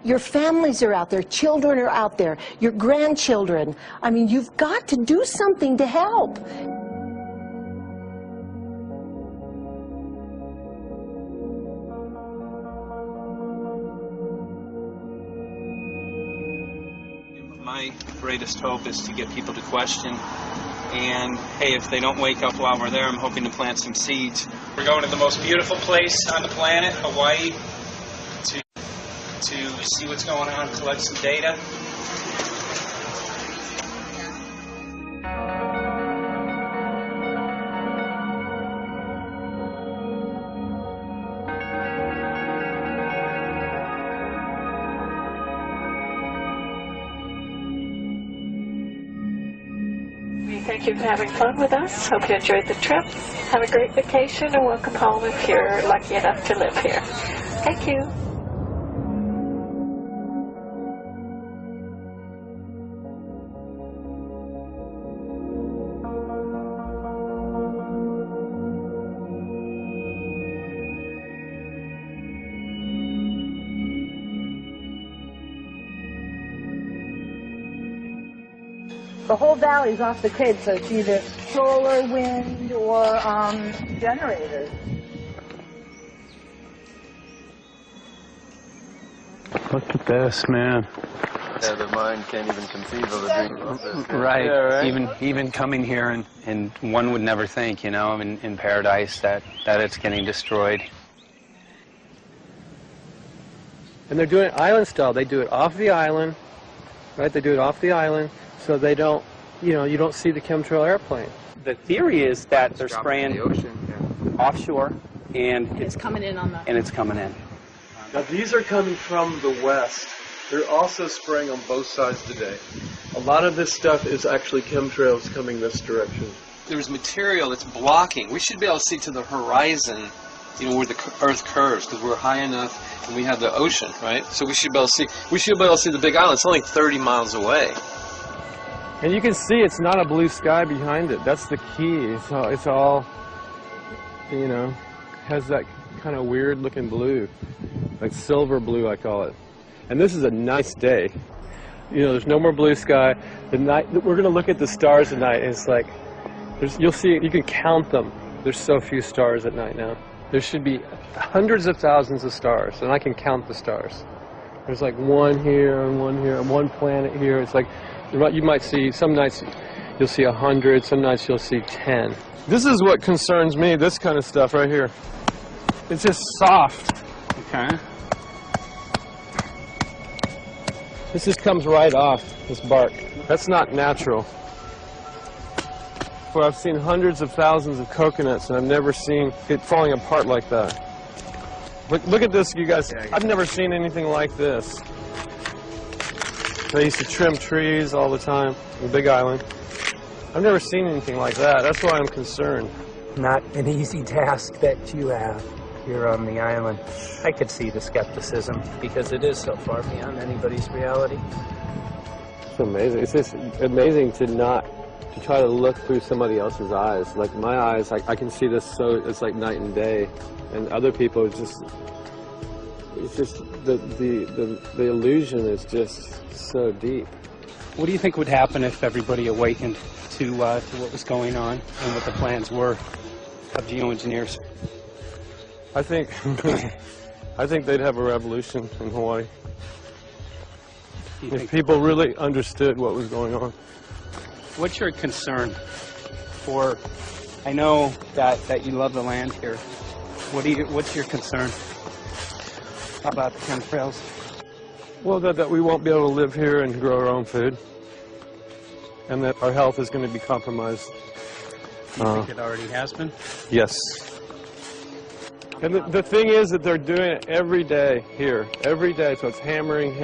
your families are out there, children are out there, your grandchildren. I mean, you've got to do something to help. My greatest hope is to get people to question. And hey, if they don't wake up while we're there, I'm hoping to plant some seeds. We're going to the most beautiful place on the planet, Hawaii, to see what's going on, collect some data. Thank you for having fun with us. Hope you enjoyed the trip. Have a great vacation and welcome home if you're lucky enough to live here. Thank you. The whole valley's off the grid, so it's either solar, wind, or generators. Look at this, man. Yeah, the mind can't even conceive of a dream of this. Right. Yeah, right. Even coming here, and one would never think, you know, in paradise that it's getting destroyed. And they're doing it island style. They do it off the island, right? They do it off the island, so they don't, you know, you don't see the chemtrail airplane. The theory is that they're spraying the ocean, offshore, and it's coming in on the. And it's coming in. Now these are coming from the west. They're also spraying on both sides today. A lot of this stuff is actually chemtrails coming this direction. There's material that's blocking. We should be able to see to the horizon, you know, where the Earth curves, because we're high enough and we have the ocean, right? So we should be able to see. We should be able to see the Big Island. It's only 30 miles away. And you can see it's not a blue sky behind it. That's the key. It's all, you know, has that kind of weird looking blue, like silver blue, I call it. And this is a nice day. You know, there's no more blue sky. The night, we're going to look at the stars at night, and it's like, you'll see, you can count them. There's so few stars at night now. There should be hundreds of thousands of stars, and I can count the stars. There's like one here and one planet here. It's like, you might see, some nights you'll see 100, some nights you'll see 10. This is what concerns me, this kind of stuff right here. It's just soft. Okay. This just comes right off, this bark. That's not natural. Well, I've seen hundreds of thousands of coconuts, and I've never seen it falling apart like that. Look at this, you guys. I've never seen anything like this. They used to trim trees all the time, the Big Island. I've never seen anything like that. That's why I'm concerned. Not an easy task that you have here on the island. I could see the skepticism because it is so far beyond anybody's reality. It's amazing. It's just amazing to try to look through somebody else's eyes. Like my eyes, I can see this so it's like night and day, and other people it's just the illusion is just so deep. What do you think would happen if everybody awakened to what was going on and what the plans were of geoengineers? I think they'd have a revolution in Hawaii if people really understood what was going on. What's your concern for? I know that you love the land here. What's your concern about the chemtrails? Well, that we won't be able to live here and grow our own food, and that our health is going to be compromised. Do you think it already has been? Yes. And the thing is that they're doing it every day here, every day. So it's hammering,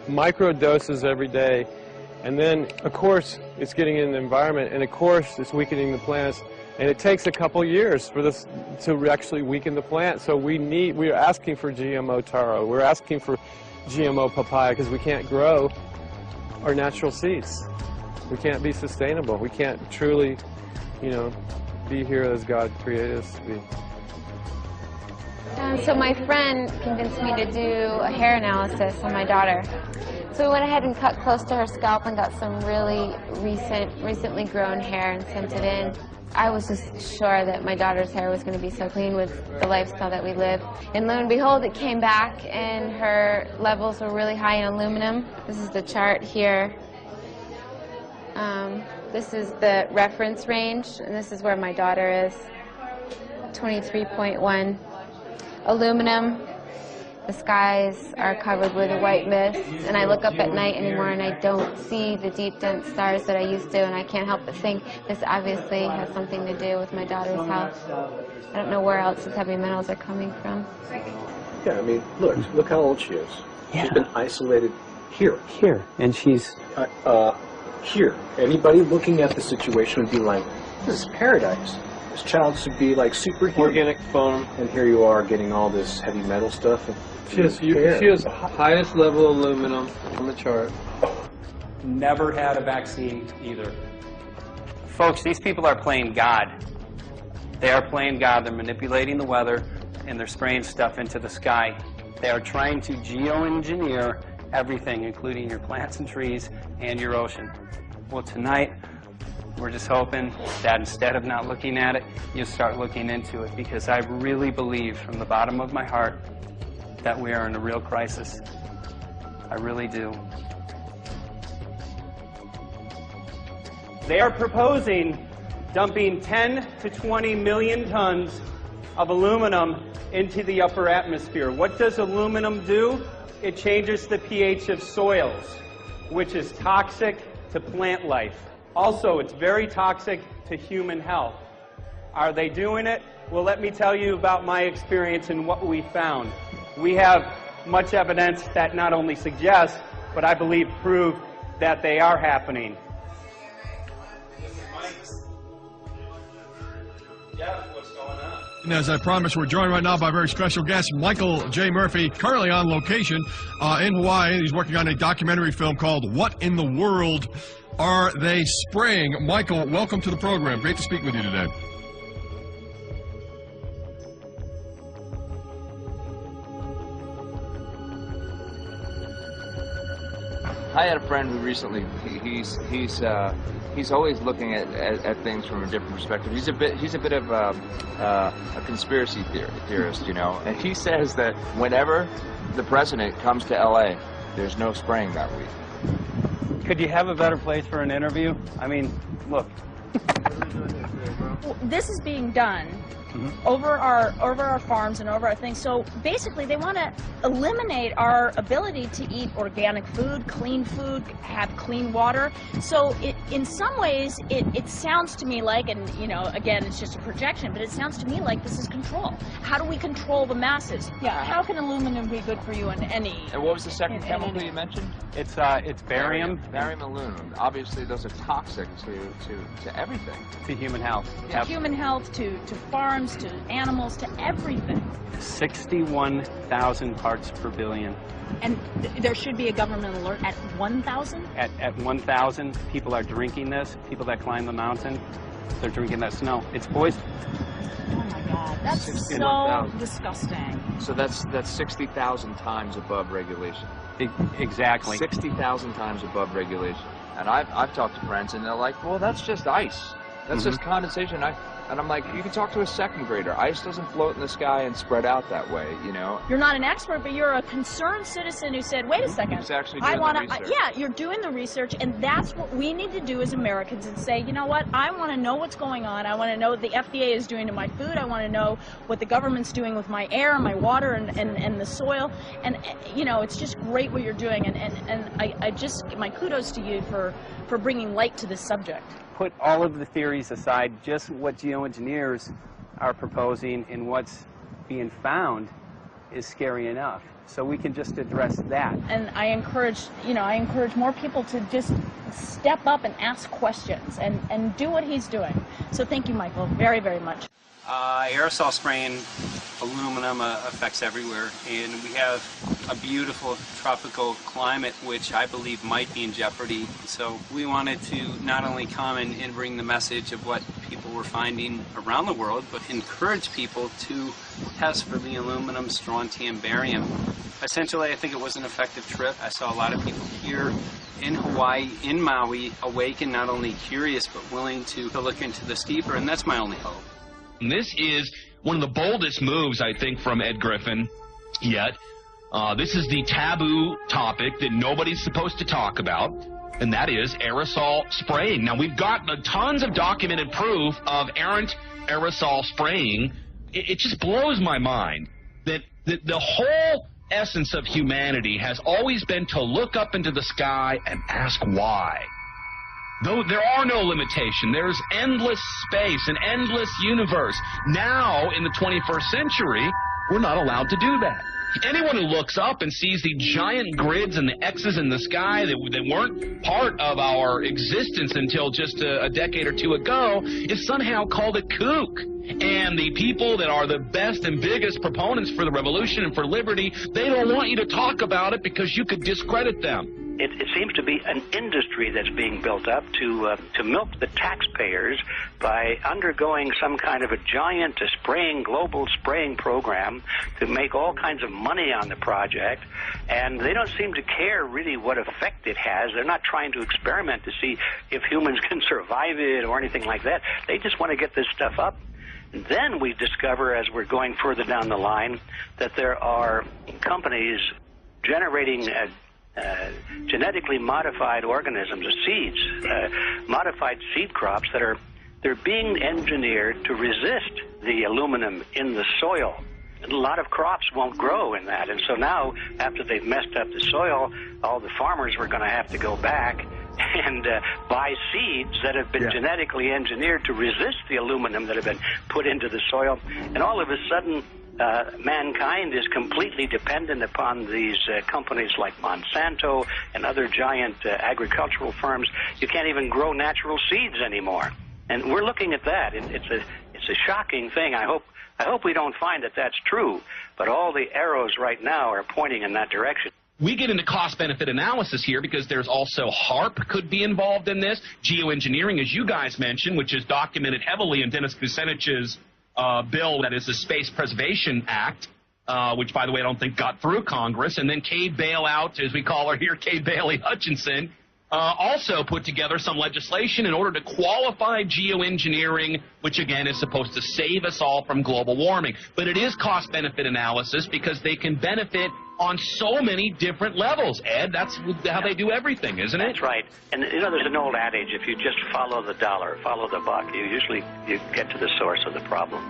micro doses every day. And then, of course, it's getting in the environment, and of course, it's weakening the plants. And it takes a couple years for this to actually weaken the plant. So we're asking for GMO taro. We're asking for GMO papaya because we can't grow our natural seeds. We can't be sustainable. We can't truly, you know, be here as God created us to be. So my friend convinced me to do a hair analysis on my daughter. So we went ahead and cut close to her scalp and got some really recently grown hair and sent it in. I was just sure that my daughter's hair was going to be so clean with the lifestyle that we live. And lo and behold, it came back and her levels were really high in aluminum. This is the chart here. This is the reference range, and this is where my daughter is, 23.1. Aluminum. The skies are covered with a white mist, and I look up at night anymore and I don't see the deep, dense stars that I used to, and I can't help but think this obviously has something to do with my daughter's health. I don't know where else these heavy metals are coming from. Yeah, I mean, look how old she is. Yeah. She's been isolated here. Here, and she's... here. Anybody looking at the situation would be like, this is paradise. This child should be like superhuman. Organic foam. And here you are getting all this heavy metal stuff. She has highest level aluminum on the chart. Never had a vaccine either. Folks, these people are playing God. They are playing God. They're manipulating the weather, and they're spraying stuff into the sky. They are trying to geoengineer everything, including your plants and trees and your ocean. Well, tonight, we're just hoping that instead of not looking at it, you start looking into it, because I really believe from the bottom of my heart that we are in a real crisis. I really do. They are proposing dumping 10 to 20 million tons of aluminum into the upper atmosphere. What does aluminum do? It changes the pH of soils, which is toxic to plant life. Also, it's very toxic to human health. Are they doing it? Well, let me tell you about my experience and what we found. We have much evidence that not only suggests, but I believe prove that they are happening. What's going on? And as I promised, we're joined right now by a very special guest, Michael J. Murphy, currently on location in Hawaii. He's working on a documentary film called What in the World Are They Spraying? Michael, welcome to the program. Great to speak with you today. I had a friend who recently, he's always looking at things from a different perspective. He's a bit of a conspiracy theorist, you know. And he says that whenever the president comes to LA, there's no spraying that week. Could you have a better place for an interview? I mean, look. This is being done over our farms and over our things. So basically, they want to eliminate our ability to eat organic food, have clean water. So in some ways, it sounds to me like, and you know, again, it's just a projection, but it sounds to me like this is control. How do we control the masses? Yeah. How can aluminum be good for you in any? And what was the second chemical you mentioned? It's barium. Barium aluminum. Obviously, those are toxic to everything. To human health. To human health, to farms, to animals, to everything. 61,000 parts per billion. And there should be a government alert at 1,000? At 1,000, people are drinking this. People that climb the mountain, they're drinking that snow. It's poison. Oh my God, that's so disgusting. So that's 60,000 times above regulation. Exactly. 60,000 times above regulation. And I've talked to friends, and they're like, well, that's just ice. That's just condensation. And I'm like, you can talk to a second grader. Ice doesn't float in the sky and spread out that way, you know? You're not an expert, but you're a concerned citizen who said, wait a second. Who's actually doing the research. Yeah, you're doing the research, and that's what we need to do as Americans and say, you know what, I want to know what's going on. I want to know what the FDA is doing to my food. I want to know what the government's doing with my air, my water, and the soil. And, you know, it's just great what you're doing, and I just, my kudos to you for bringing light to this subject. Put all of the theories aside, just what geoengineers are proposing and what's being found is scary enough. So we can just address that. And I encourage more people to just step up and ask questions and do what he's doing. So thank you, Michael, very, very much. Aerosol spraying aluminum affects everywhere, and we have a beautiful tropical climate which I believe might be in jeopardy. So we wanted to not only come and bring the message of what people were finding around the world, but encourage people to test for the aluminum, strontium, barium. Essentially, I think it was an effective trip. I saw a lot of people here in Hawaii, in Maui, awake and not only curious, but willing to look into this deeper, and that's my only hope. This is one of the boldest moves, I think, from Ed Griffin yet. This is the taboo topic that nobody's supposed to talk about, and that is aerosol spraying. Now, we've got tons of documented proof of errant aerosol spraying. It just blows my mind that the whole essence of humanity has always been to look up into the sky and ask why. Though there are no limitations, there's endless space, an endless universe. Now, in the 21st century, we're not allowed to do that. Anyone who looks up and sees the giant grids and the X's in the sky that weren't part of our existence until just a decade or two ago is somehow called a kook. And the people that are the best and biggest proponents for the revolution and for liberty, they don't want you to talk about it because you could discredit them. It seems to be an industry that's being built up to milk the taxpayers by undergoing some kind of a giant global spraying program to make all kinds of money on the project, and they don't seem to care really what effect it has. They're not trying to experiment to see if humans can survive it or anything like that. They just want to get this stuff up. And then we discover, as we're going further down the line, that there are companies generating genetically modified organisms, or seeds, modified seed crops they're being engineered to resist the aluminum in the soil. And a lot of crops won't grow in that, and so now, after they've messed up the soil, all the farmers were going to have to go back and buy seeds that have been genetically engineered to resist the aluminum that have been put into the soil, and all of a sudden mankind is completely dependent upon these companies like Monsanto and other giant agricultural firms. You can't even grow natural seeds anymore. And we're looking at that. It's a shocking thing. I hope we don't find that that's true, but all the arrows right now are pointing in that direction. We get into cost-benefit analysis here because there's also HARP could be involved in this, geoengineering, as you guys mentioned, which is documented heavily in Dennis Kucinich's bill, that is the Space Preservation Act, which, by the way, I don't think got through Congress. And then Kay Bailout, as we call her here, Kay Bailey Hutchinson, also put together some legislation in order to qualify geoengineering, which, again, is supposed to save us all from global warming. But it is cost-benefit analysis because they can benefit on so many different levels. Ed, that's how they do everything, isn't it? That's right. And, you know, there's an old adage, if you just follow the dollar, follow the buck, you get to the source of the problem.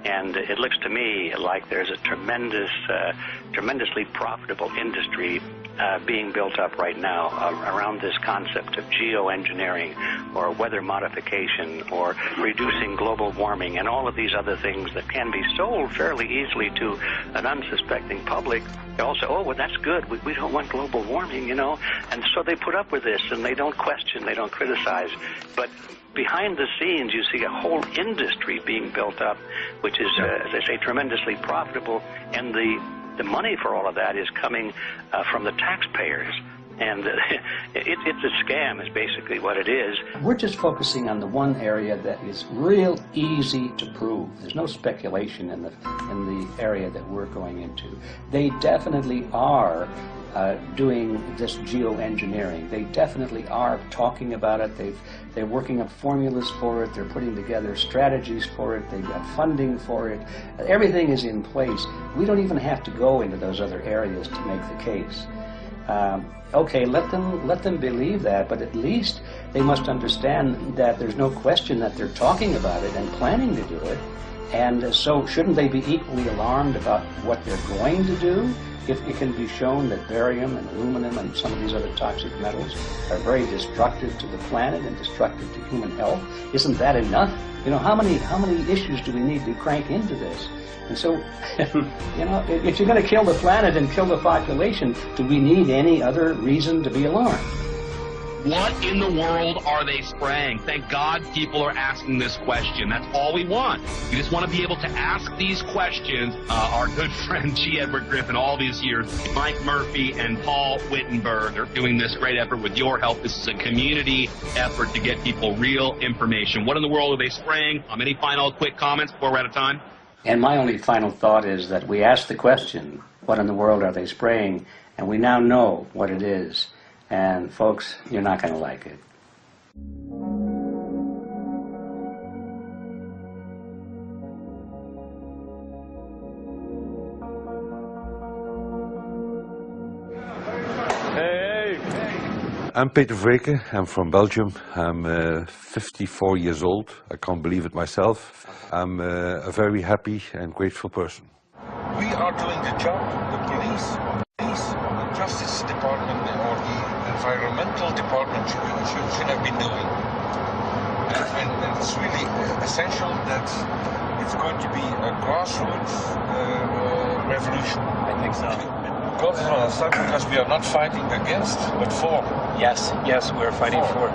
And it looks to me like there's a tremendously profitable industry being built up right now around this concept of geoengineering or weather modification or reducing global warming and all of these other things that can be sold fairly easily to an unsuspecting public. They all say, oh, well, that's good. We don't want global warming, you know. And so they put up with this, and they don't question, they don't criticize. But behind the scenes, you see a whole industry being built up, which is, as I say, tremendously profitable, and the money for all of that is coming from the taxpayers. And it's a scam is basically what it is. We're just focusing on the one area that is real easy to prove. There's no speculation in the area that we're going into. They definitely are doing this geoengineering. They definitely are talking about it. They're working up formulas for it. They're putting together strategies for it. They've got funding for it. Everything is in place. We don't even have to go into those other areas to make the case. Okay, let them believe that, but at least they must understand that there's no question that they're talking about it and planning to do it. And so shouldn't they be equally alarmed about what they're going to do if it can be shown that barium and aluminum and some of these other toxic metals are very destructive to the planet and destructive to human health? Isn't that enough? You know, how many issues do we need to crank into this? And so, you know, if you're going to kill the planet and kill the population, do we need any other reason to be alarmed? What in the world are they spraying? Thank God people are asking this question. That's all we want. We just want to be able to ask these questions. Our good friend G. Edward Griffin, all these years, Mike Murphy and Paul Wittenberg are doing this great effort with your help. This is a community effort to get people real information. What in the world are they spraying? Any final quick comments before we're out of time? And my only final thought is that we asked the question, what in the world are they spraying? And we now know what it is. And folks, you're not going to like it. I'm Peter Vreken. I'm from Belgium. I'm 54 years old. I can't believe it myself. I'm a very happy and grateful person. We are doing the job the police, the Justice Department or the Environmental Department should have been doing. And it's really essential that it's going to be a grassroots revolution. I think so. God is on our side because we are not fighting against, but for. Yes, we're fighting for.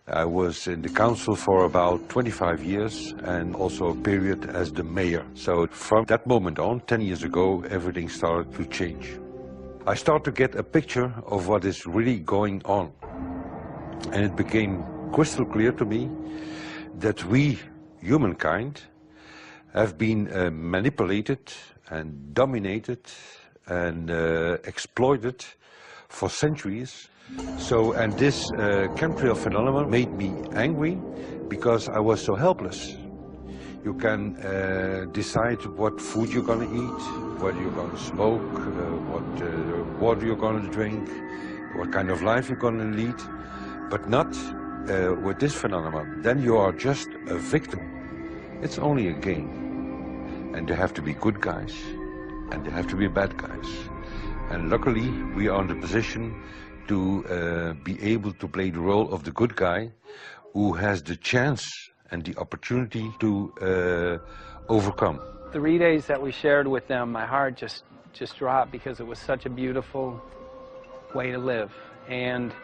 I was in the council for about 25 years and also a period as the mayor. So from that moment on, 10 years ago, everything started to change. I started to get a picture of what is really going on. And it became crystal clear to me that we, humankind, have been manipulated and dominated and exploited for centuries. And this chemtrail phenomenon made me angry because I was so helpless. You can decide what food you're going to eat, whether you're going to smoke, what water you're going to drink, what kind of life you're going to lead, but not with this phenomenon. Then you are just a victim. It's only a game. And there have to be good guys, and there have to be bad guys. And luckily, we are in the position to be able to play the role of the good guy who has the chance and the opportunity to overcome. The 3 days that we shared with them, my heart just dropped because it was such a beautiful way to live and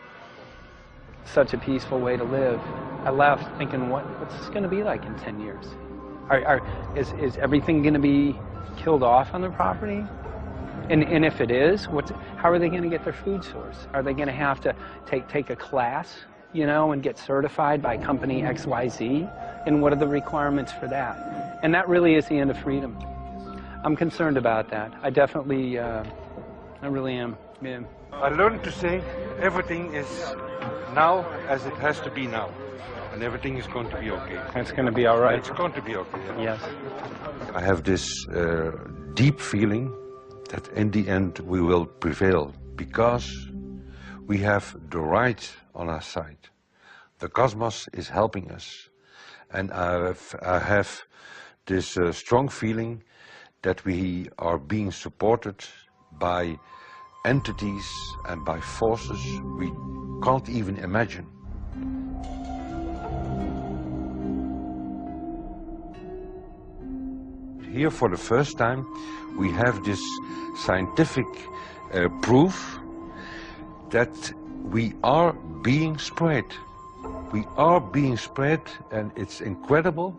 such a peaceful way to live. I left thinking, what's this going to be like in 10 years? Is everything going to be killed off on the property? And if it is, how are they going to get their food source? Are they going to have to take a class, you know, and get certified by company XYZ? And what are the requirements for that? And that really is the end of freedom. I'm concerned about that. I definitely, I really am. Yeah. I learned to say everything is now as it has to be now. And everything is going to be okay. It's going to be all right. It's going to be okay. Yes. I have this deep feeling that in the end we will prevail because we have the right on our side. The cosmos is helping us. And I have this strong feeling that we are being supported by entities and by forces we can't even imagine. Here for the first time we have this scientific proof that we are being spread. We are being spread, and it's incredible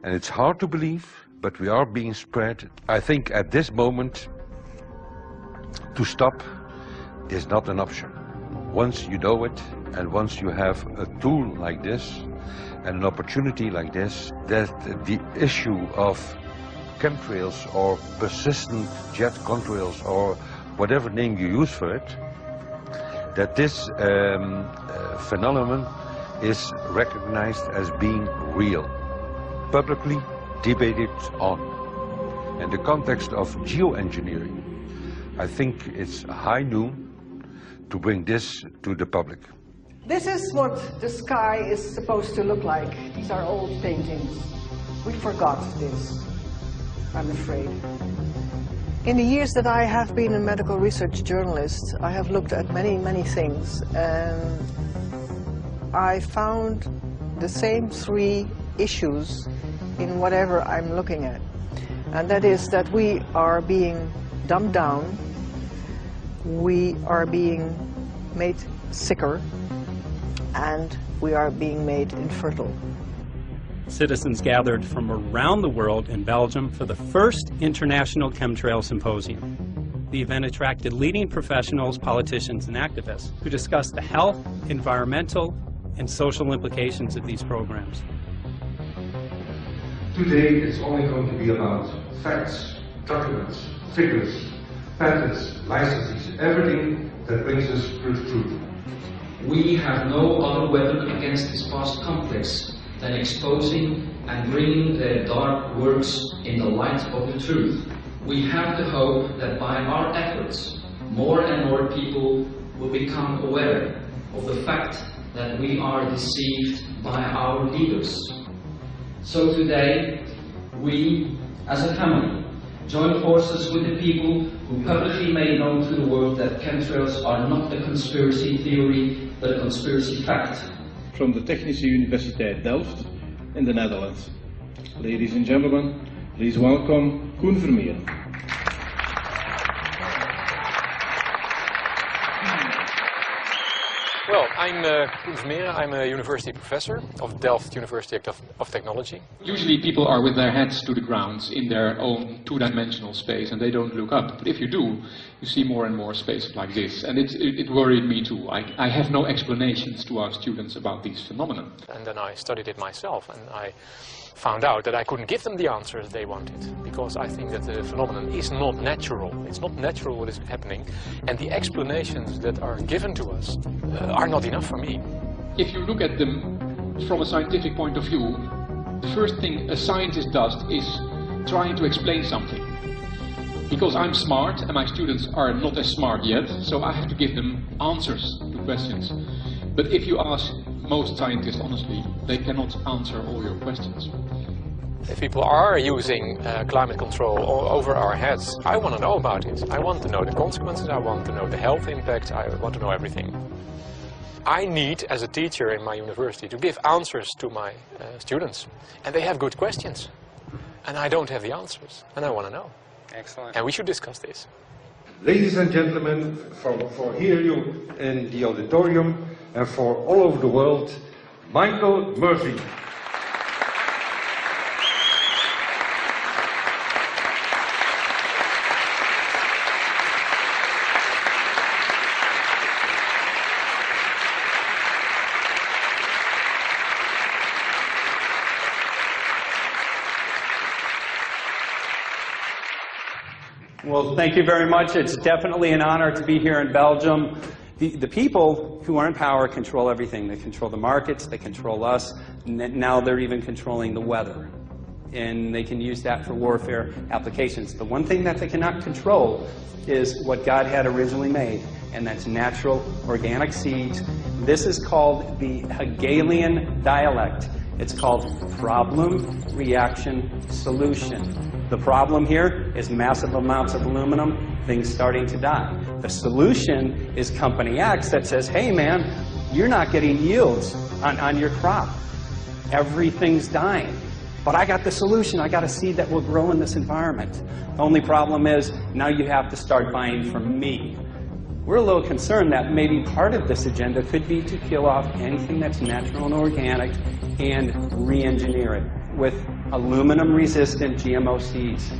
and it's hard to believe, but we are being spread. I think at this moment to stop is not an option. Once you know it and once you have a tool like this and an opportunity like this, that the issue of chemtrails or persistent jet contrails or whatever name you use for it, that this phenomenon is recognized as being real, publicly debated on. In the context of geoengineering, I think it's high noon to bring this to the public. This is what the sky is supposed to look like. These are old paintings. We forgot this, I'm afraid. In the years that I have been a medical research journalist, I have looked at many things, and I found the same three issues in whatever I'm looking at. And that is that we are being dumbed down, we are being made sicker, and we are being made infertile. Citizens gathered from around the world in Belgium for the first International Chemtrail Symposium. The event attracted leading professionals, politicians, and activists who discussed the health, environmental, and social implications of these programs. Today it's only going to be about facts, documents, figures, patents, licenses, everything that brings us to the truth. We have no other weapon against this vast complex than exposing and bringing their dark works in the light of the truth. We have the hope that by our efforts, more and more people will become aware of the fact that we are deceived by our leaders. So today, we, as a family, join forces with the people who publicly made known to the world that chemtrails are not a conspiracy theory, but a conspiracy fact. From the Technische Universiteit Delft in the Netherlands. Ladies and gentlemen, please welcome Koen Vermeer. Well, I'm Koen Vermeeren. I'm a university professor of Delft University of Technology. Usually people are with their heads to the ground in their own two-dimensional space and they don't look up. But if you do, you see more and more spaces like this. And it worried me too. I have no explanations to our students about these phenomena. And then I studied it myself, and I found out that I couldn't give them the answers they wanted, because I think that the phenomenon is not natural. It's not natural what is happening, and the explanations that are given to us are not enough for me. If you look at them from a scientific point of view, the first thing a scientist does is trying to explain something. Because I'm smart and my students are not as smart yet, so I have to give them answers to questions. But if you ask most scientists honestly, they cannot answer all your questions. If people are using climate control over our heads, I want to know about it. I want to know the consequences, I want to know the health impact, I want to know everything. I need, as a teacher in my university, to give answers to my students. And they have good questions. And I don't have the answers. And I want to know. Excellent. And we should discuss this. Ladies and gentlemen, for here you in the auditorium and for all over the world, Michael Murphy. Well, thank you very much. It's definitely an honor to be here in Belgium. The people who are in power control everything. They control the markets, they control us, and now they're even controlling the weather. And they can use that for warfare applications. The one thing that they cannot control is what God had originally made, and that's natural organic seeds. This is called the Hegelian dialect. It's called problem, reaction, solution. The problem here is massive amounts of aluminum, things starting to die. The solution is company X that says, hey man, you're not getting yields on your crop. Everything's dying. But I got the solution. I got a seed that will grow in this environment. The only problem is now you have to start buying from me. We're a little concerned that maybe part of this agenda could be to kill off anything that's natural and organic and re-engineer it with aluminum-resistant GMO seeds.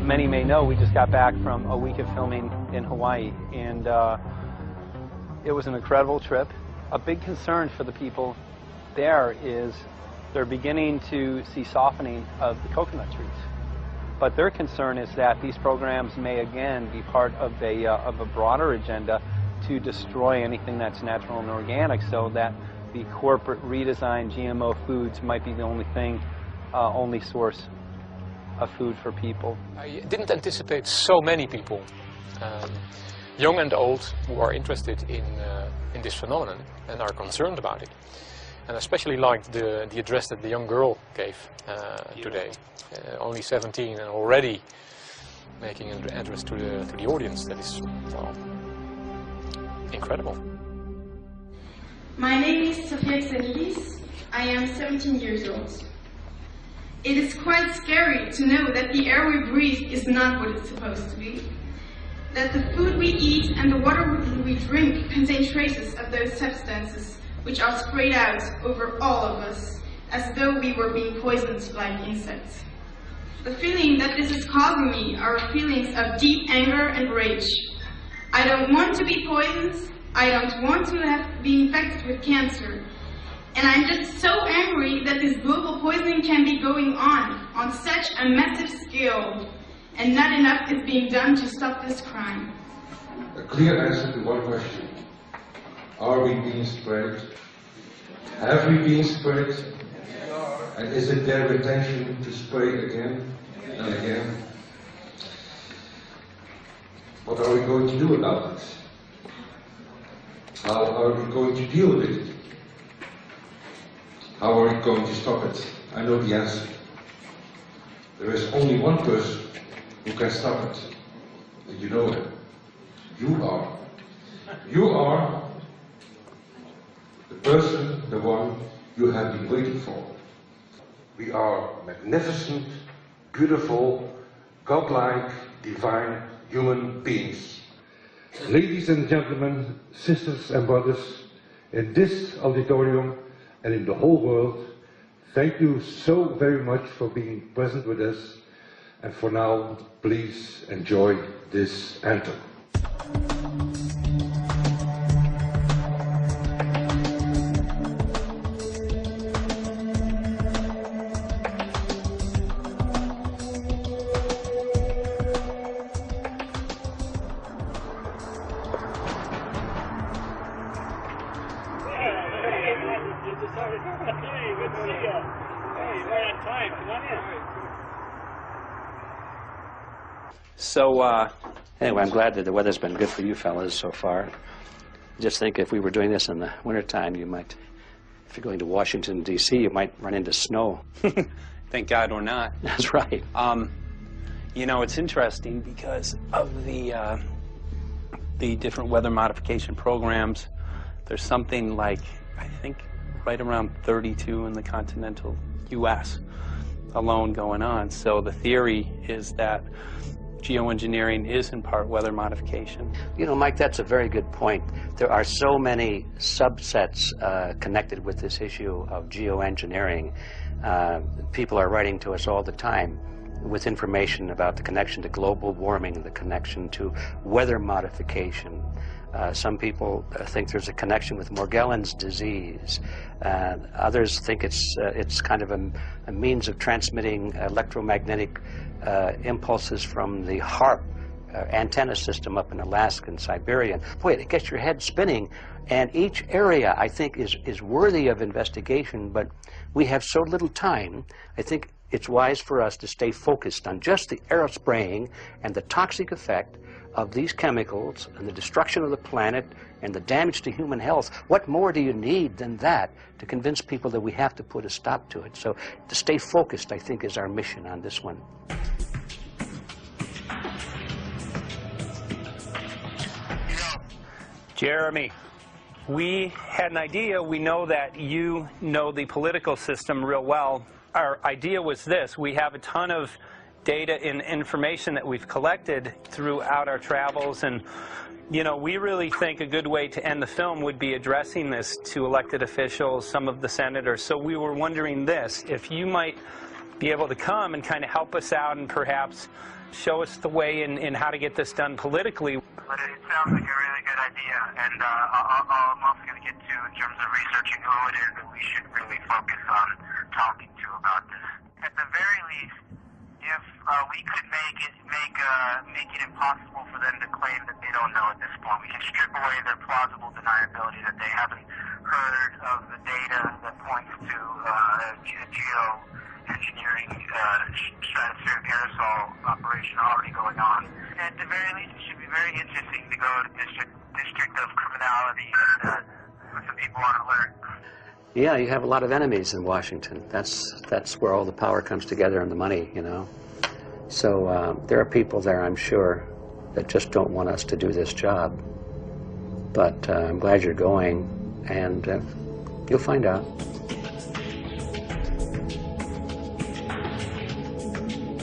Many may know we just got back from a week of filming in Hawaii, and it was an incredible trip. A big concern for the people there is they're beginning to see softening of the coconut trees. But their concern is that these programs may again be part of a broader agenda to destroy anything that's natural and organic, so that the corporate redesigned GMO foods might be the only source of food for people. I didn't anticipate so many people, young and old, who are interested in this phenomenon and are concerned about it. And I especially liked the address that the young girl gave today. Only 17 and already making an address to the audience. That is, well, incredible. My name is Sofia Xenidis. I am 17 years old. It is quite scary to know that the air we breathe is not what it's supposed to be. That the food we eat and the water we drink contain traces of those substances which are sprayed out over all of us, as though we were being poisoned like insects. The feeling that this is causing me are feelings of deep anger and rage. I don't want to be poisoned, I don't want to be infected with cancer, and I'm just so angry that this global poisoning can be going on such a massive scale, and not enough is being done to stop this crime. A clear answer to one question. Are we being sprayed? Have we been sprayed? And is it their intention to spray again and again? What are we going to do about it? How are we going to deal with it? How are we going to stop it? I know the answer. There is only one person who can stop it. And you know it. You are. You are the person, the one you have been waiting for. We are magnificent, beautiful, godlike, divine human beings. Ladies and gentlemen, sisters and brothers, In this auditorium and in the whole world, thank you so very much for being present with us. And for now, please enjoy this anthem. So, anyway, I'm glad that the weather's been good for you fellas so far. Just think if we were doing this in the wintertime, you might, if you're going to Washington, D.C., you might run into snow. Thank God we're not. That's right. You know, it's interesting because of the different weather modification programs. There's something like, I think, right around 32 in the continental U.S. alone going on. So the theory is that geoengineering is in part weather modification. You know, Mike, that's a very good point. There are so many subsets connected with this issue of geoengineering. People are writing to us all the time with information about the connection to global warming, the connection to weather modification. Some people think there's a connection with Morgellons disease. Others think it's kind of a means of transmitting electromagnetic impulses from the HAARP antenna system up in Alaska and Siberia. Boy, it gets your head spinning. And each area, I think, is worthy of investigation, but we have so little time. I think it's wise for us to stay focused on just the aerospraying and the toxic effect of these chemicals and the destruction of the planet and the damage to human health. What more do you need than that to convince people that we have to put a stop to it? So to stay focused, I think, is our mission on this one. Jeremy, we had an idea. We know that you know the political system real well. Our idea was this. We have a ton of data and information that we've collected throughout our travels, and you know, we really think a good way to end the film would be addressing this to elected officials, some of the senators. So we were wondering this, if you might be able to come and kind of help us out and perhaps show us the way in how to get this done politically. But it sounds like a really good idea, and I'm also going to get to, in terms of researching who it is that we should really focus on talking to about this. At the very least, if we could make it impossible for them to claim that they don't know at this point, we can strip away their plausible deniability that they haven't heard of the data that points to geoengineering stratospheric aerosol operation already going on. At the very least, it should be very interesting to go to District of Criminality and put some people on alert. Yeah, you have a lot of enemies in Washington. That's where all the power comes together and the money, you know. So there are people there, I'm sure, that just don't want us to do this job. But I'm glad you're going, and you'll find out.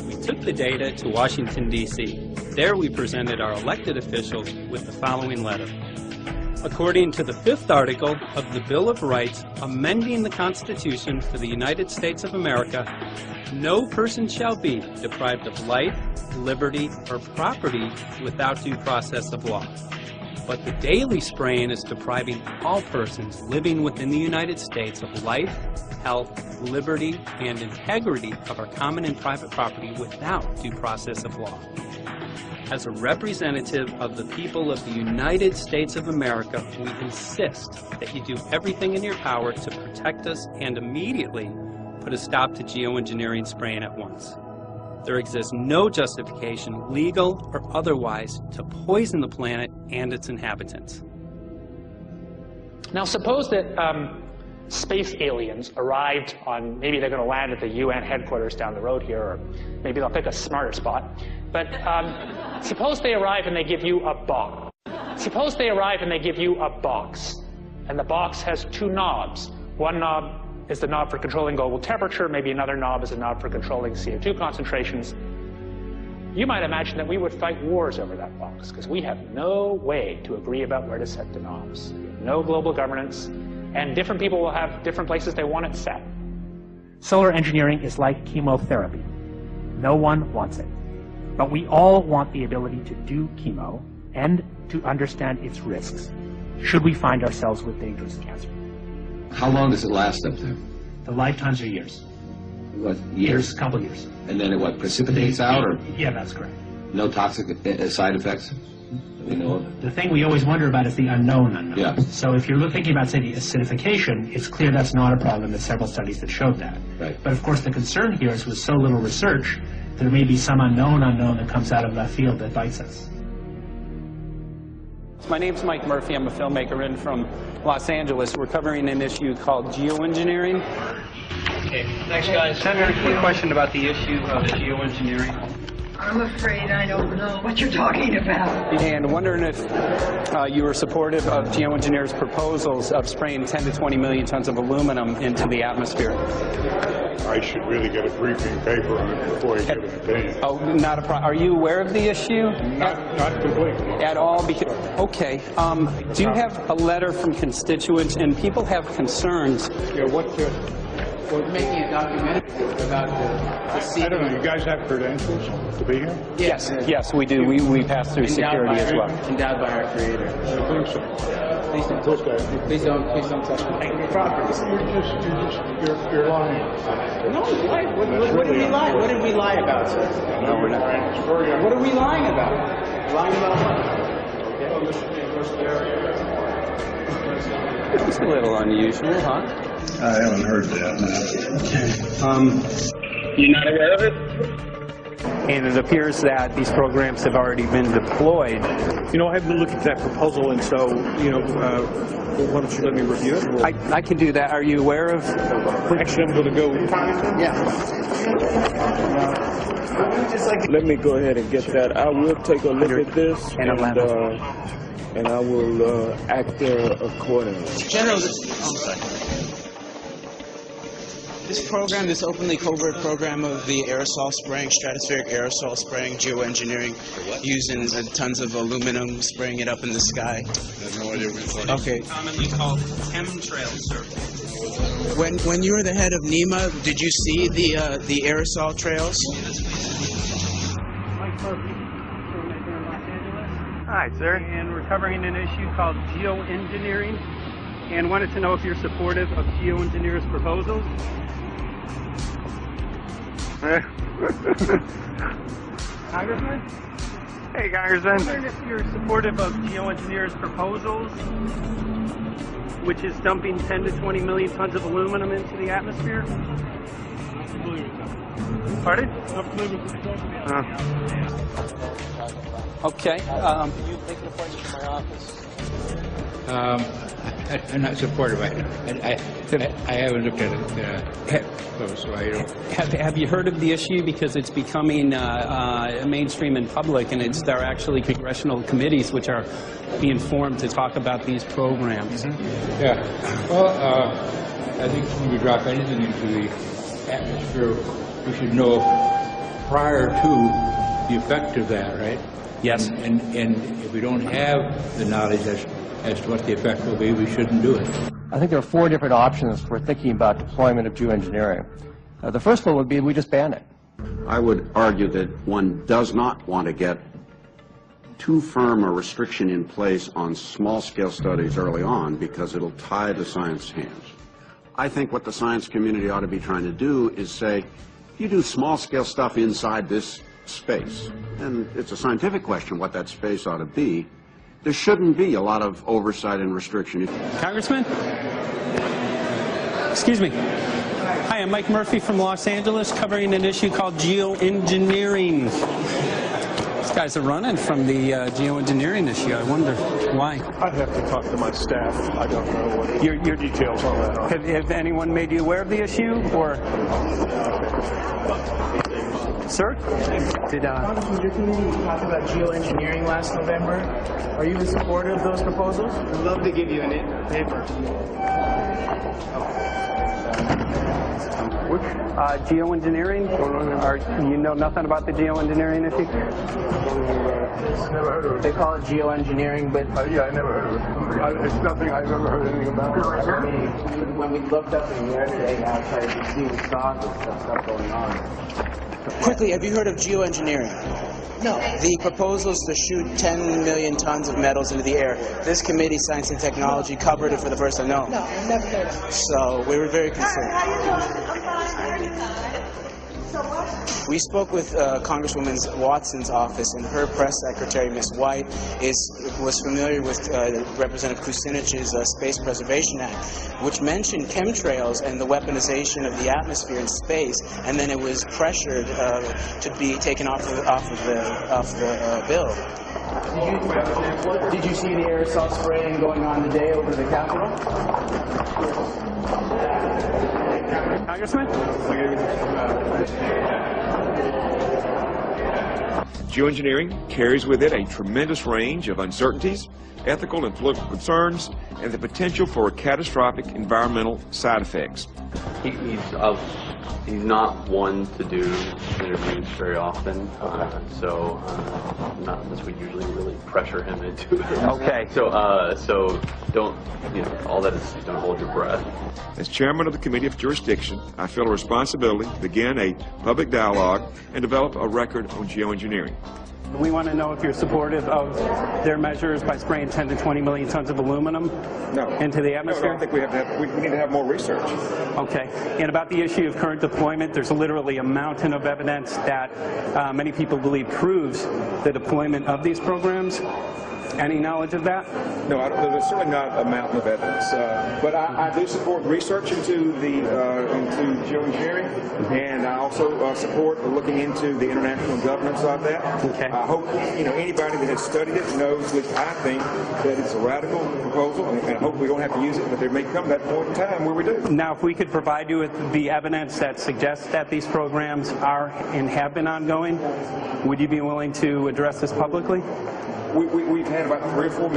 We took the data to Washington, D.C. There we presented our elected officials with the following letter. According to the 5th article of the Bill of Rights amending the Constitution for the United States of America, no person shall be deprived of life, liberty, or property without due process of law. But the daily spraying is depriving all persons living within the United States of life, health, liberty, and integrity of our common and private property without due process of law. As a representative of the people of the United States of America, we insist that you do everything in your power to protect us and immediately put a stop to geoengineering spraying at once. There exists no justification, legal or otherwise, to poison the planet and its inhabitants. Now suppose that space aliens arrived on, maybe they're going to land at the UN headquarters down the road here, or maybe they'll pick a smarter spot. But suppose they arrive and they give you a box. Suppose they arrive and they give you a box, and the box has 2 knobs. One knob is the knob for controlling global temperature, maybe another knob is a knob for controlling CO2 concentrations. You might imagine that we would fight wars over that box, because we have no way to agree about where to set the knobs. We have no global governance, and different people will have different places they want it set. Solar engineering is like chemotherapy. No one wants it. But we all want the ability to do chemo and to understand its risks, should we find ourselves with dangerous cancer. How long does it last up there? The lifetimes are years. What, years? A couple years. And then it what, precipitates out, or Yeah, that's correct. no toxic side effects? We know of? The thing we always wonder about is the unknown unknown. Yeah. So if you're thinking about, say, the acidification, it's clear that's not a problem. There's several studies that showed that. Right. But of course the concern here is with so little research, there may be some unknown that comes out of left field that bites us. My name's Mike Murphy. I'm a filmmaker in from Los Angeles. We're covering an issue called geoengineering. Okay, thanks guys. Senator, a quick question about the issue of geoengineering. I'm afraid I don't know what you're talking about. And wondering if you were supportive of geoengineers' proposals of spraying 10 to 20 million tons of aluminum into the atmosphere. I should really get a briefing paper on it before I give an opinion. Oh, not a problem. Are you aware of the issue? Not completely. At all? Because, okay. Do you have a letter from constituents, and people have concerns? Yeah, We're making a documentary about the I don't know. You guys have credentials to be here? Yes, yes, we do. We pass through security as well. Endowed by our Creator. I think so. Please don't. Okay. Please don't touch my property. You're lying. No, what did we lie? What did we lie about, sir? No, we're not. What are we lying about? Lying about It's a little unusual, huh? I haven't heard that. You're not aware of it? And it appears that these programs have already been deployed. You know, I haven't looked at that proposal, and so, you know, why don't you let me review it? I can do that. Are you aware of? Actually, I'm going to go. Yeah. Let me go ahead and get that. I will take a look at this, and I will act accordingly. General, this program, this openly covert program of the aerosol spraying, stratospheric aerosol spraying, geoengineering, using tons of aluminum, spraying it up in the sky. I have no idea what you're talking about. Okay. Commonly called chemtrails, sir. When you were the head of NEMA, did you see the aerosol trails? Mike Murphy, filmmaker in Los Angeles. Hi, sir. And we're covering an issue called geoengineering, and wanted to know if you're supportive of geoengineers' proposals. Congressman? Hey, Congressman. I'm wondering if you're supportive of geoengineers' proposals, which is dumping 10 to 20 million tons of aluminum into the atmosphere. Pardon? Okay. You make an appointment to my office. I'm not supportive. I haven't looked at it close, so I don't. Have you heard of the issue? Because it's becoming mainstream in public, and there are actually congressional committees which are being formed to talk about these programs. Mm-hmm. Yeah. Well, I think when we drop anything into the atmosphere, we should know prior to the effect of that, right? Yes. And if we don't have the knowledge as to what the effect will be, we shouldn't do it. I think there are 4 different options for thinking about deployment of geoengineering. The first one would be we just ban it. I would argue that one does not want to get too firm a restriction in place on small-scale studies early on because it'll tie the science hands. I think what the science community ought to be trying to do is say, you do small-scale stuff inside this space, and it's a scientific question what that space ought to be. There shouldn't be a lot of oversight and restriction. Congressman? Excuse me. Hi, I'm Mike Murphy from Los Angeles, covering an issue called geoengineering. These guys are running from the geoengineering issue. I wonder why. I'd have to talk to my staff. I don't know what your details on that are. Have anyone made you aware of the issue, or? Sir? Congressman, your committee talked about geoengineering last November. Are you in support of those proposals? I'd love to give you a paper. Geoengineering? You know nothing about the geoengineering issue? Texas. Never heard of it. They call it geoengineering, but yeah, I never heard of it. It's nothing I've ever heard anything about. When we looked up in the air today outside, you see we saw this stuff going on. Quickly, have you heard of geoengineering? No. The proposal is to shoot 10 million tons of metals into the air. This committee, Science and Technology, covered it for the first time. No. No, I've never heard of it. So we were very concerned. We spoke with Congresswoman Watson's office, and her press secretary, Ms. White, was familiar with Representative Kucinich's Space Preservation Act, which mentioned chemtrails and the weaponization of the atmosphere in space, and then it was pressured to be taken off the bill. Did you see the aerosol spraying going on today over the Capitol? Congressman? Geoengineering carries with it a tremendous range of uncertainties, ethical and political concerns, and the potential for catastrophic environmental side effects. He's not one to do interviews very often, so not unless we usually really pressure him into it. Okay. So don't, all that is don't hold your breath. As chairman of the Committee of Jurisdiction, I feel a responsibility to begin a public dialogue and develop a record on geoengineering. We want to know if you're supportive of their measures by spraying 10 to 20 million tons of aluminum into the atmosphere? No, I think we need to have more research. Okay. And about the issue of current deployment, there's literally a mountain of evidence that many people believe proves the deployment of these programs. Any knowledge of that? No, there's certainly not a mountain of evidence. But I do support research into geoengineering, and I also support looking into the international governance of that. Okay. I hope anybody that has studied it knows, at least I think, that it's a radical proposal, and I hope we don't have to use it, but there may come that point in time where we do. Now, if we could provide you with the evidence that suggests that these programs are and have been ongoing, would you be willing to address this publicly? We've had about 3 or 4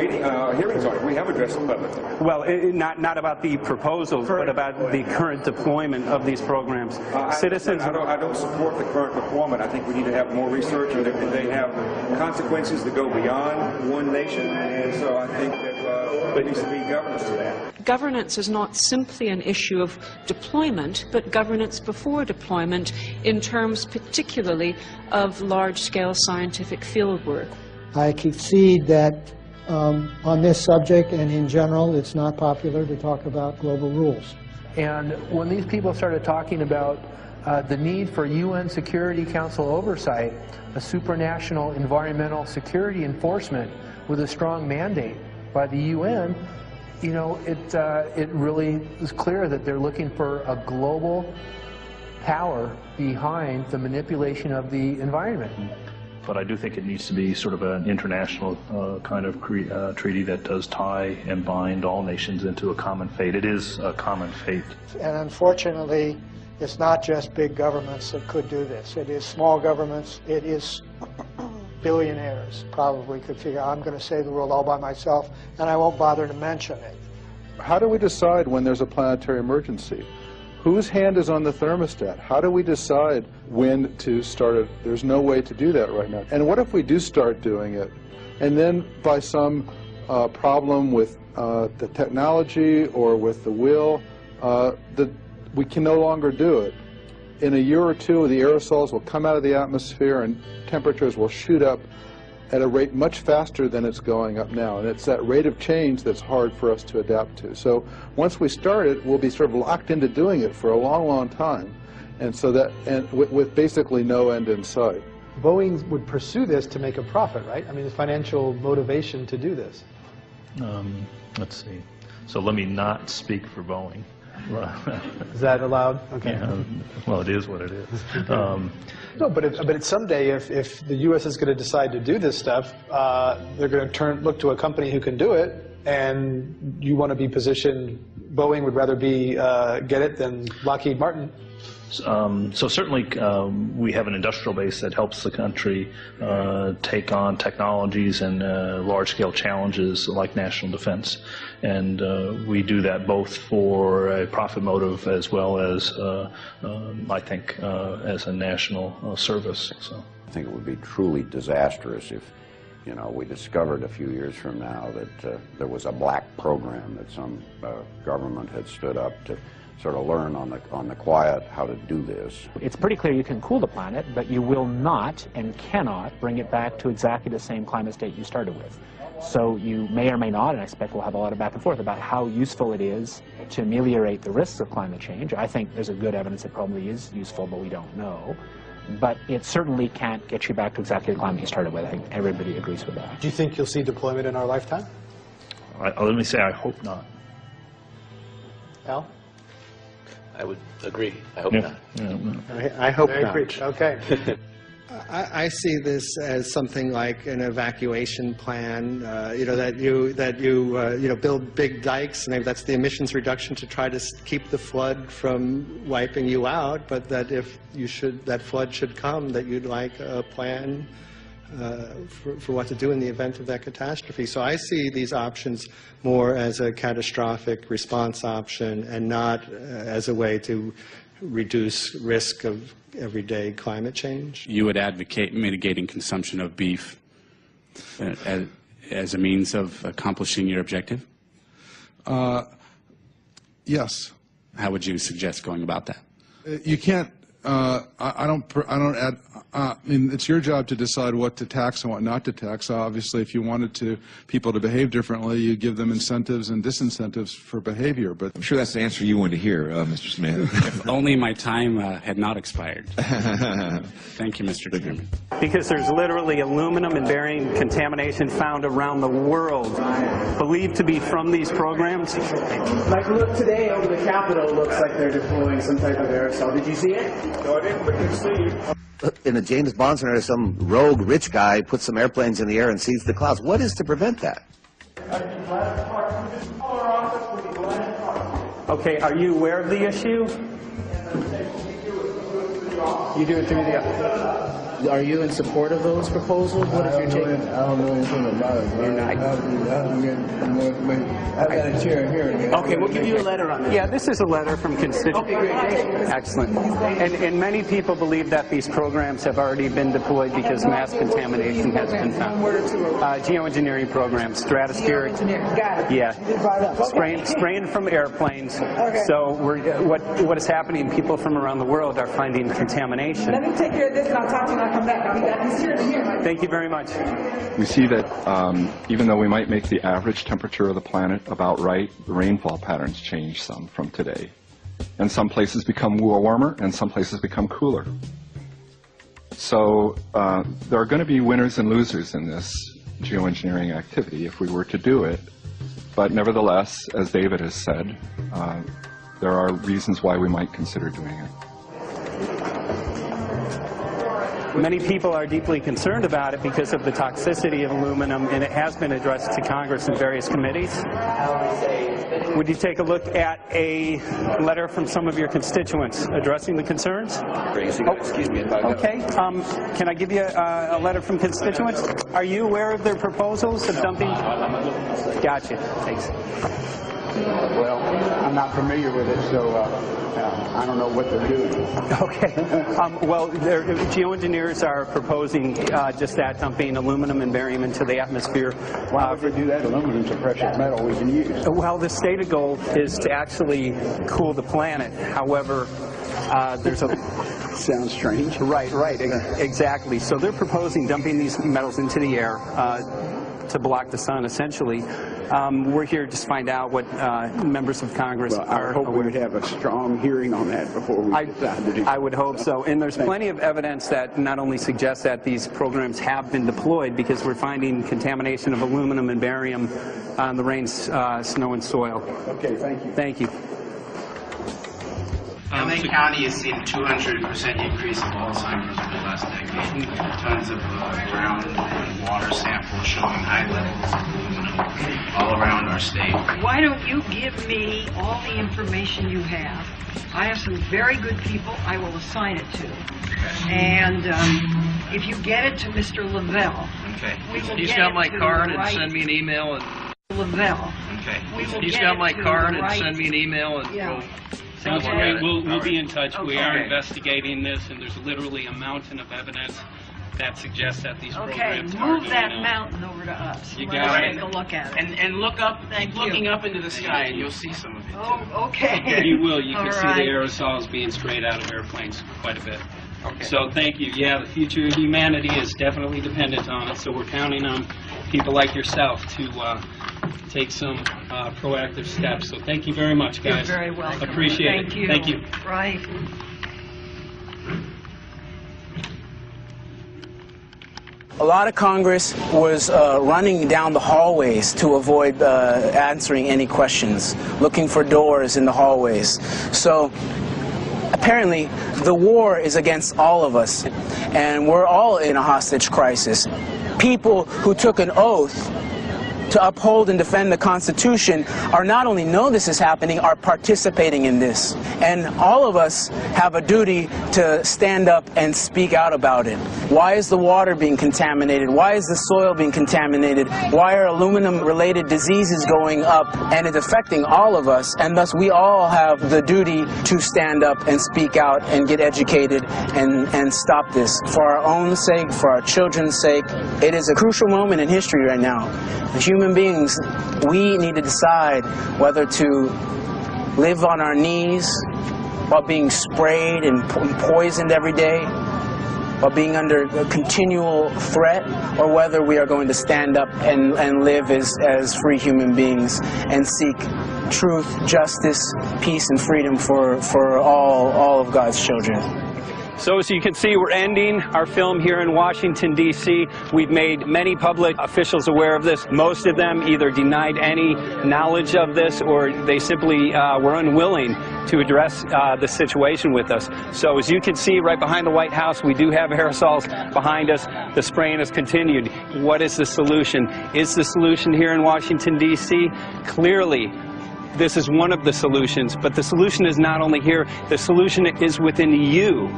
hearings on it. We have addressed it publicly. Well, not about the proposals, but about the current deployment of these programs. Citizens. I don't support the current deployment. I think we need to have more research, and they have consequences that go beyond one nation, and so I think that there needs to be governance to that. Governance is not simply an issue of deployment, but governance before deployment in terms particularly of large-scale scientific fieldwork. I concede that on this subject and in general, it's not popular to talk about global rules. And when these people started talking about the need for UN Security Council oversight, a supranational environmental security enforcement with a strong mandate by the UN, it really is clear that they're looking for a global power behind the manipulation of the environment. But I do think it needs to be sort of an international kind of treaty that does tie and bind all nations into a common fate. It is a common fate. And unfortunately, it's not just big governments that could do this. It is small governments. It is billionaires probably could figure, I'm going to save the world all by myself, and I won't bother to mention it. How do we decide when there's a planetary emergency? Whose hand is on the thermostat? How do we decide when to start it? There's no way to do that right now. And what if we do start doing it, and then by some problem with the technology or with the will, we can no longer do it? In a year or two, the aerosols will come out of the atmosphere and temperatures will shoot up at a rate much faster than it's going up now. And it's that rate of change that's hard for us to adapt to. So once we start it, we'll be sort of locked into doing it for a long, long time. And so that, and with basically no end in sight. Boeing would pursue this to make a profit, right? I mean, the financial motivation to do this. Let's see. So let me not speak for Boeing. Is that allowed? Okay. Yeah, well, it is what it is. No, but someday, if the U.S. is going to decide to do this stuff, they're going to look to a company who can do it, and you want to be positioned. Boeing would rather be get it than Lockheed Martin. So certainly we have an industrial base that helps the country take on technologies and large-scale challenges like national defense. And we do that both for a profit motive as well as, I think, as a national service. So I think it would be truly disastrous You know, we discovered a few years from now that there was a black program that some government had stood up to sort of learn on the quiet how to do this. It's pretty clear you can cool the planet, but you will not and cannot bring it back to exactly the same climate state you started with. So you may or may not, and I expect we'll have a lot of back and forth about how useful it is to ameliorate the risks of climate change. I think there's a good evidence it probably is useful, but we don't know. But it certainly can't get you back to exactly the climate you started with. I think everybody agrees with that. Do you think you'll see deployment in our lifetime? Let me say I hope not. Al? I would agree. I hope not. I hope Very not. preached. Okay. I see this as something like an evacuation plan. You know, that you build big dikes, and maybe that's the emissions reduction to try to keep the flood from wiping you out. But that if that flood should come, that you'd like a plan for what to do in the event of that catastrophe. So I see these options more as a catastrophic response option and not as a way to reduce risk of everyday climate change. You would advocate mitigating consumption of beef as a means of accomplishing your objective? Yes. How would you suggest going about that? You can't. I mean, it's your job to decide what to tax and what not to tax. Obviously, if you wanted people to behave differently, you give them incentives and disincentives for behavior. But I'm sure that's the answer you wanted to hear, Mr. Smith. If only my time had not expired. Thank you, Mr. Chairman. Because there's literally aluminum and barium contamination found around the world, believed to be from these programs. Like, look, today over the Capitol looks like they're deploying some type of aerosol. Did you see it? No, I didn't, but you see. In a James Bond scenario, some rogue rich guy puts some airplanes in the air and sees the clouds. What is to prevent that? Okay, are you aware of the issue? You do it through the... Are you in support of those proposals? What is your take? I don't know anything about it. You're not. I have to get more information. I've got a chair here. Okay, we'll give you a letter on this. Yeah, this is a letter from constituents. Okay, great. Excellent. And many people believe that these programs have already been deployed because mass contamination has been found. Geoengineering programs, stratospheric. Got it. Yeah. Spraying from airplanes. Okay. So what is happening, people from around the world are finding contamination. Let me take care of this and I'll talk to you when I come back. I'll be back here. Thank you very much. We see that even though we might make the average temperature of the planet about right, the rainfall patterns change some from today. And some places become warmer and some places become cooler. So there are going to be winners and losers in this geoengineering activity if we were to do it. But nevertheless, as David has said, there are reasons why we might consider doing it. Many people are deeply concerned about it because of the toxicity of aluminum, and it has been addressed to Congress in various committees. Would you take a look at a letter from some of your constituents addressing the concerns? Excuse me. Okay. Can I give you a letter from constituents? Are you aware of their proposals of dumping? Gotcha. Thanks. Well, I'm not familiar with it, so I don't know what they're doing. Okay. Well, geoengineers are proposing just that, dumping aluminum and barium into the atmosphere. Why would they do that? Aluminum's a precious metal we can use. Well, the stated goal is to actually cool the planet. However, there's a... Sounds strange. Right, exactly. So they're proposing dumping these metals into the air to block the sun, essentially. We're here to find out what members of Congress are. I hope we would have a strong hearing on that before we decide to do it. I would hope so. And there's plenty of evidence that not only suggests that these programs have been deployed, because we're finding contamination of aluminum and barium on the rain, snow, and soil. Okay, thank you. Thank you. LA County has seen a 200% increase of Alzheimer's over the last decade. Tons of ground and water samples showing high levels of aluminum all around our state. Why don't you give me all the information you have? I have some very good people I will assign it to. And if you get it to Mr. Lavelle, He's got my card and send me an email. Lavelle. He's got my card and send me an email and go. Sounds great. We'll be in touch. We are investigating this, and there's literally a mountain of evidence that suggests that these Okay, programs move are that going on. mountain over to us. You Let got us it. take a look at it. And look up, Thank keep looking up into the sky, and you'll see some of it. Oh, okay. You will. You can All see right. the aerosols being sprayed out of airplanes quite a bit. Okay. So thank you. Yeah, the future of humanity is definitely dependent on it. So we're counting on people like yourself to take some proactive steps. So thank you very much, guys. You're very welcome. Appreciate Thank it. you. Thank you. Right. A lot of Congress was running down the hallways to avoid answering any questions, looking for doors in the hallways. So apparently the war is against all of us, and we're all in a hostage crisis. People who took an oath to uphold and defend the Constitution are not only know this is happening, are participating in this. And all of us have a duty to stand up and speak out about it. Why is the water being contaminated? Why is the soil being contaminated? Why are aluminum-related diseases going up? And it's affecting all of us, and thus we all have the duty to stand up and speak out and get educated and stop this. For our own sake, for our children's sake, it is a crucial moment in history right now. The human beings, we need to decide whether to live on our knees while being sprayed and poisoned every day, while being under a continual threat, or whether we are going to stand up and live as free human beings and seek truth, justice, peace, and freedom for all of God's children. So as you can see, we're ending our film here in Washington, D.C. We've made many public officials aware of this. Most of them either denied any knowledge of this, or they simply were unwilling to address the situation with us. So as you can see right behind the White House, we do have aerosols behind us. The spraying has continued. What is the solution? Is the solution here in Washington, D.C.? Clearly, this is one of the solutions, but the solution is not only here, the solution is within you.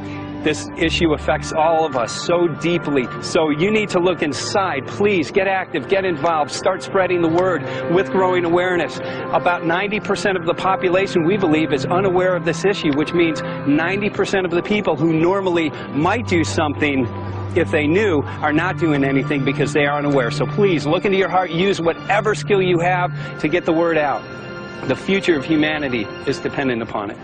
This issue affects all of us so deeply. So you need to look inside. Please get active, get involved, start spreading the word with growing awareness. About 90% of the population, we believe, is unaware of this issue, which means 90% of the people who normally might do something if they knew are not doing anything because they are unaware. So please look into your heart, use whatever skill you have to get the word out. The future of humanity is dependent upon it.